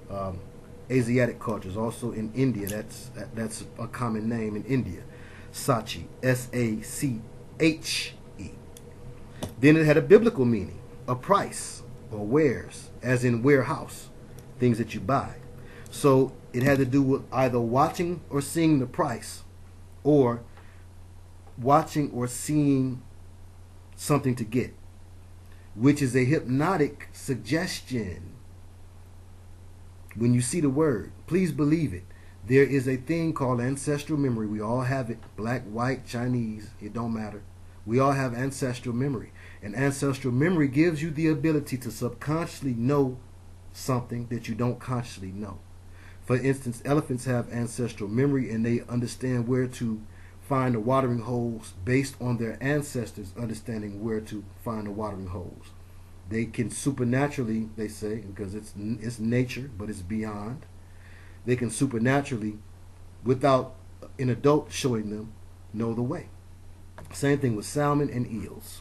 Asiatic cultures. Also in India, that's a common name in India. Sachi, S-A-C-H-E. Then it had a biblical meaning, a price or wares, as in warehouse, things that you buy. So it had to do with either watching or seeing the price, or watching or seeing something to get, which is a hypnotic suggestion. When you see the word, please believe it. There is a thing called ancestral memory. We all have it. Black, white, Chinese, it don't matter. We all have ancestral memory. And ancestral memory gives you the ability to subconsciously know something that you don't consciously know. For instance, elephants have ancestral memory, and they understand where to find the watering holes based on their ancestors understanding where to find the watering holes. They can supernaturally, they say, because it's nature, but it's beyond. They can supernaturally, without an adult showing them, know the way. Same thing with salmon and eels.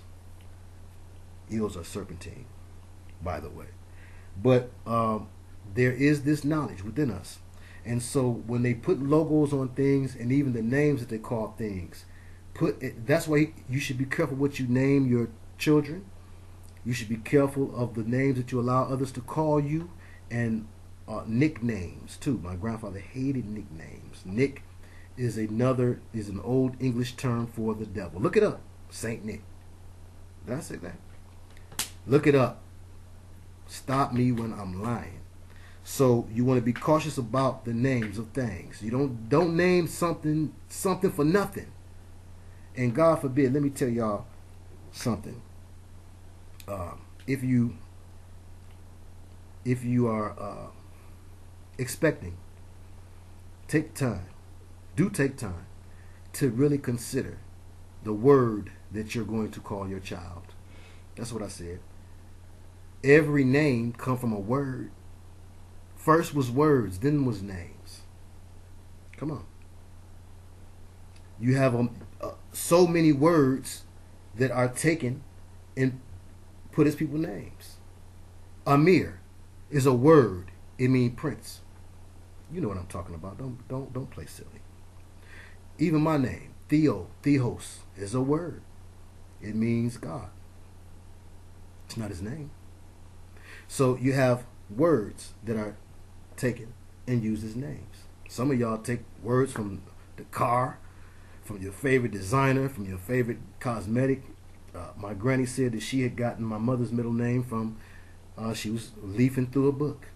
Eels are serpentine, by the way. But there is this knowledge within us. And so when they put logos on things, and even the names that they call things, that's why you should be careful what you name your children. You should be careful of the names that you allow others to call you, and nicknames too. My grandfather hated nicknames. Nick is an old English term for the devil. Look it up. Saint Nick. Did I say that? Look it up. Stop me when I'm lying. So you want to be cautious about the names of things. You don't name something for nothing. And God forbid, let me tell y'all something. If you are expecting, take time to really consider the word that you're going to call your child. That's what I said. Every name come from a word. First was words, then was names. Come on. You have so many words that are taken and put as people's names. Amir is a word. It means prince. You know what I'm talking about. Don't play silly. Even my name, Theos, is a word. It means God. It's not his name. So you have words that are taken and used as names. Some of y'all take words from the car, from your favorite designer, from your favorite cosmetic. My granny said that she had gotten my mother's middle name from she was leafing through a book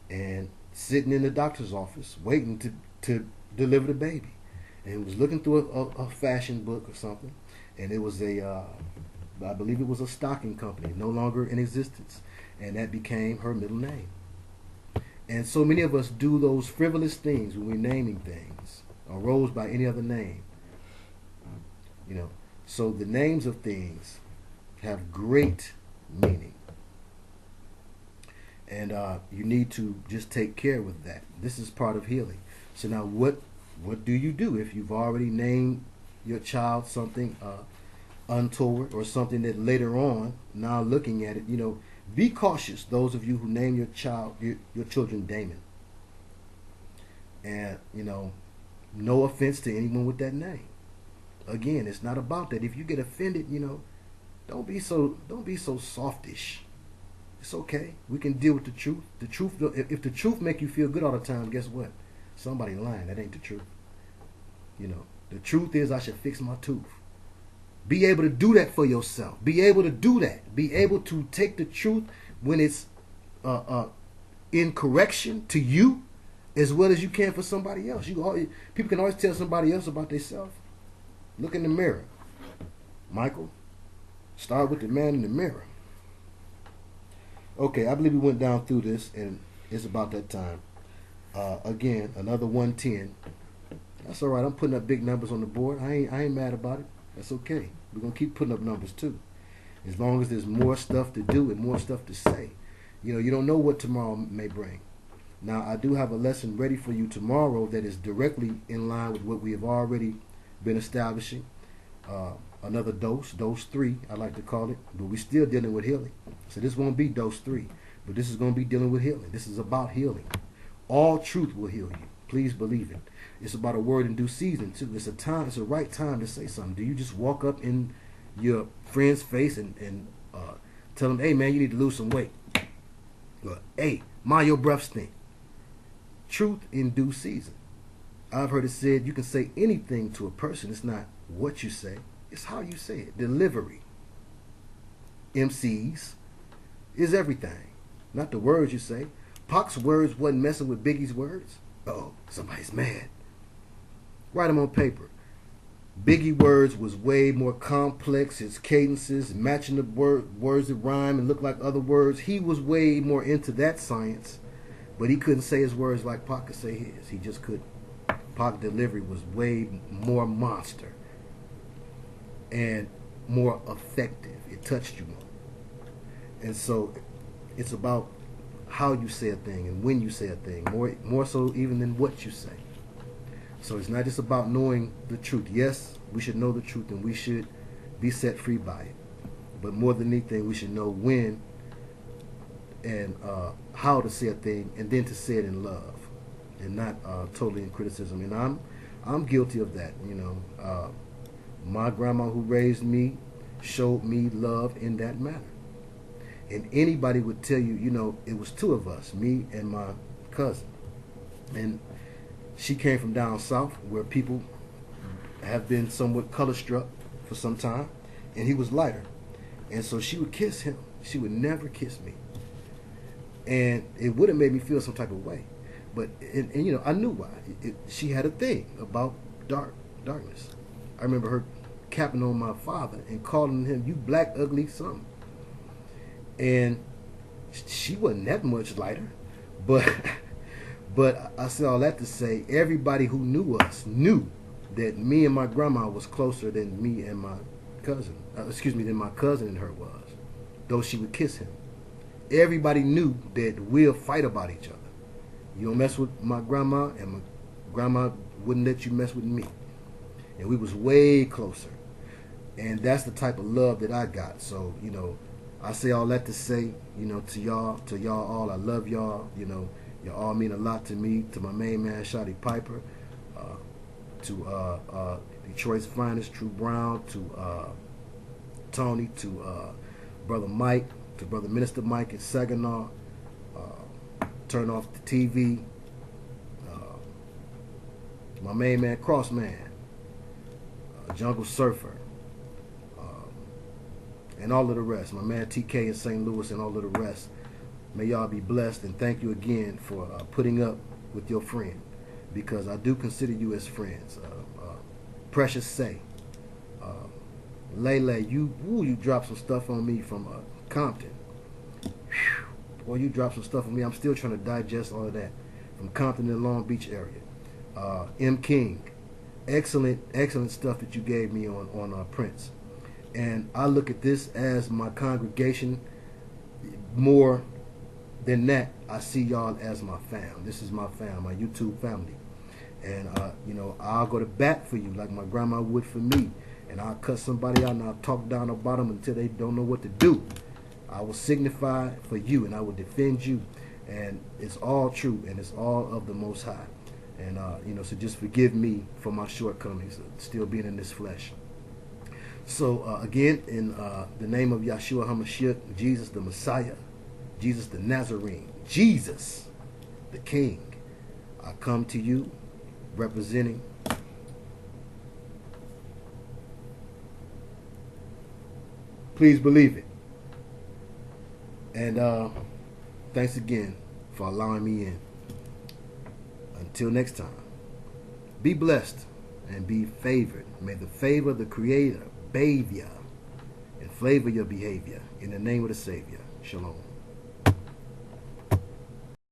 and sitting in the doctor's office waiting to deliver the baby, and was looking through a fashion book or something, and it was I believe it was a stocking company, no longer in existence, and that became her middle name. And so many of us do those frivolous things when we're naming things, or rose by any other name. You know, so the names of things have great meaning. And you need to just take care with that. This is part of healing. So now what do you do if you've already named your child something untoward, or something that later on, now looking at it, you know, be cautious, those of you who name your children Damon. And, you know, no offense to anyone with that name. Again, it's not about that. If you get offended, you know, don't be so softish. It's okay. We can deal with the truth. The truth, if the truth make you feel good all the time, guess what? Somebody lying. That ain't the truth. You know, the truth is I should fix my tooth. Be able to do that for yourself. Be able to do that. Be able to take the truth when it's in correction to you, as well as you can for somebody else. People can always tell somebody else about themselves. Look in the mirror. Michael, start with the man in the mirror. Okay, I believe we went down through this, and it's about that time. Again, another 110. That's all right. I'm putting up big numbers on the board. I ain't mad about it. That's okay. We're going to keep putting up numbers too. As long as there's more stuff to do and more stuff to say. You know, you don't know what tomorrow may bring. Now, I do have a lesson ready for you tomorrow that is directly in line with what we have already been establishing. Another dose 3, I like to call it. But we're still dealing with healing. So this won't be dose 3. But this is going to be dealing with healing. This is about healing. All truth will heal you. Please believe it. It's about a word in due season too. It's a right time to say something. Do you just walk up in your friend's face and tell them, hey man, you need to lose some weight. Or, hey, mind your breath stink. Truth in due season. I've heard it said you can say anything to a person. It's not what you say, it's how you say it. Delivery. MCs is everything, not the words you say. Pac's words wasn't messing with Biggie's words. Uh-oh, somebody's mad. Write them on paper. Biggie words was way more complex. His cadences, matching the words that rhyme and look like other words. He was way more into that science, but he couldn't say his words like Pac could say his. He just couldn't. Pac delivery was way more monster and more effective. It touched you more. And so it's about how you say a thing and when you say a thing, more so even than what you say. So it's not just about knowing the truth. Yes, we should know the truth and we should be set free by it. But more than anything, we should know when and how to say a thing, and then to say it in love and not totally in criticism. And I'm guilty of that. You know, my grandma who raised me showed me love in that manner. And anybody would tell you, you know, it was two of us, me and my cousin. And she came from down south where people have been somewhat color struck for some time, and he was lighter. And so she would kiss him. She would never kiss me. And it would have made me feel some type of way. But, and you know, I knew why. She had a thing about darkness. I remember her capping on my father and calling him, you black, ugly son. And she wasn't that much lighter. But I say all that to say, everybody who knew us knew that me and my grandma was closer than me and my cousin. Than my cousin and her was, though she would kiss him. Everybody knew that we'll fight about each other. You don't mess with my grandma, and my grandma wouldn't let you mess with me. And we was way closer. And that's the type of love that I got. So, you know, I say all that to say, you know, to y'all all, I love y'all. You know, y'all all mean a lot to me. To my main man, Shotty Piper. To Detroit's finest, True Brown. To Tony. To Brother Mike. To Brother Minister Mike in Saginaw. Turn off the TV. My main man, Crossman. Jungle Surfer. And all of the rest. My man TK in St. Louis and all of the rest. May y'all be blessed, and thank you again for putting up with your friend, because I do consider you as friends. Precious Say. Lele, you dropped some stuff on me from Compton. Boy, you dropped some stuff on me. I'm still trying to digest all of that. From Compton and Long Beach area. M. King. Excellent stuff that you gave me on Prince. And I look at this as my congregation. More than that, I see y'all as my fam. This is my fam, my YouTube family. And, you know, I'll go to bat for you like my grandma would for me. And I'll cut somebody out and I'll talk down about them until they don't know what to do. I will signify for you and I will defend you. And it's all true and it's all of the Most High. And, you know, so just forgive me for my shortcomings, still being in this flesh. So, again, in the name of Yahshua HaMashiach, Jesus the Messiah, Jesus the Nazarene, Jesus the King, I come to you representing please believe it. And thanks again for allowing me in. Until next time, be blessed and be favored. May the favor of the Creator bathe you and flavor your behavior. In the name of the Savior. Shalom.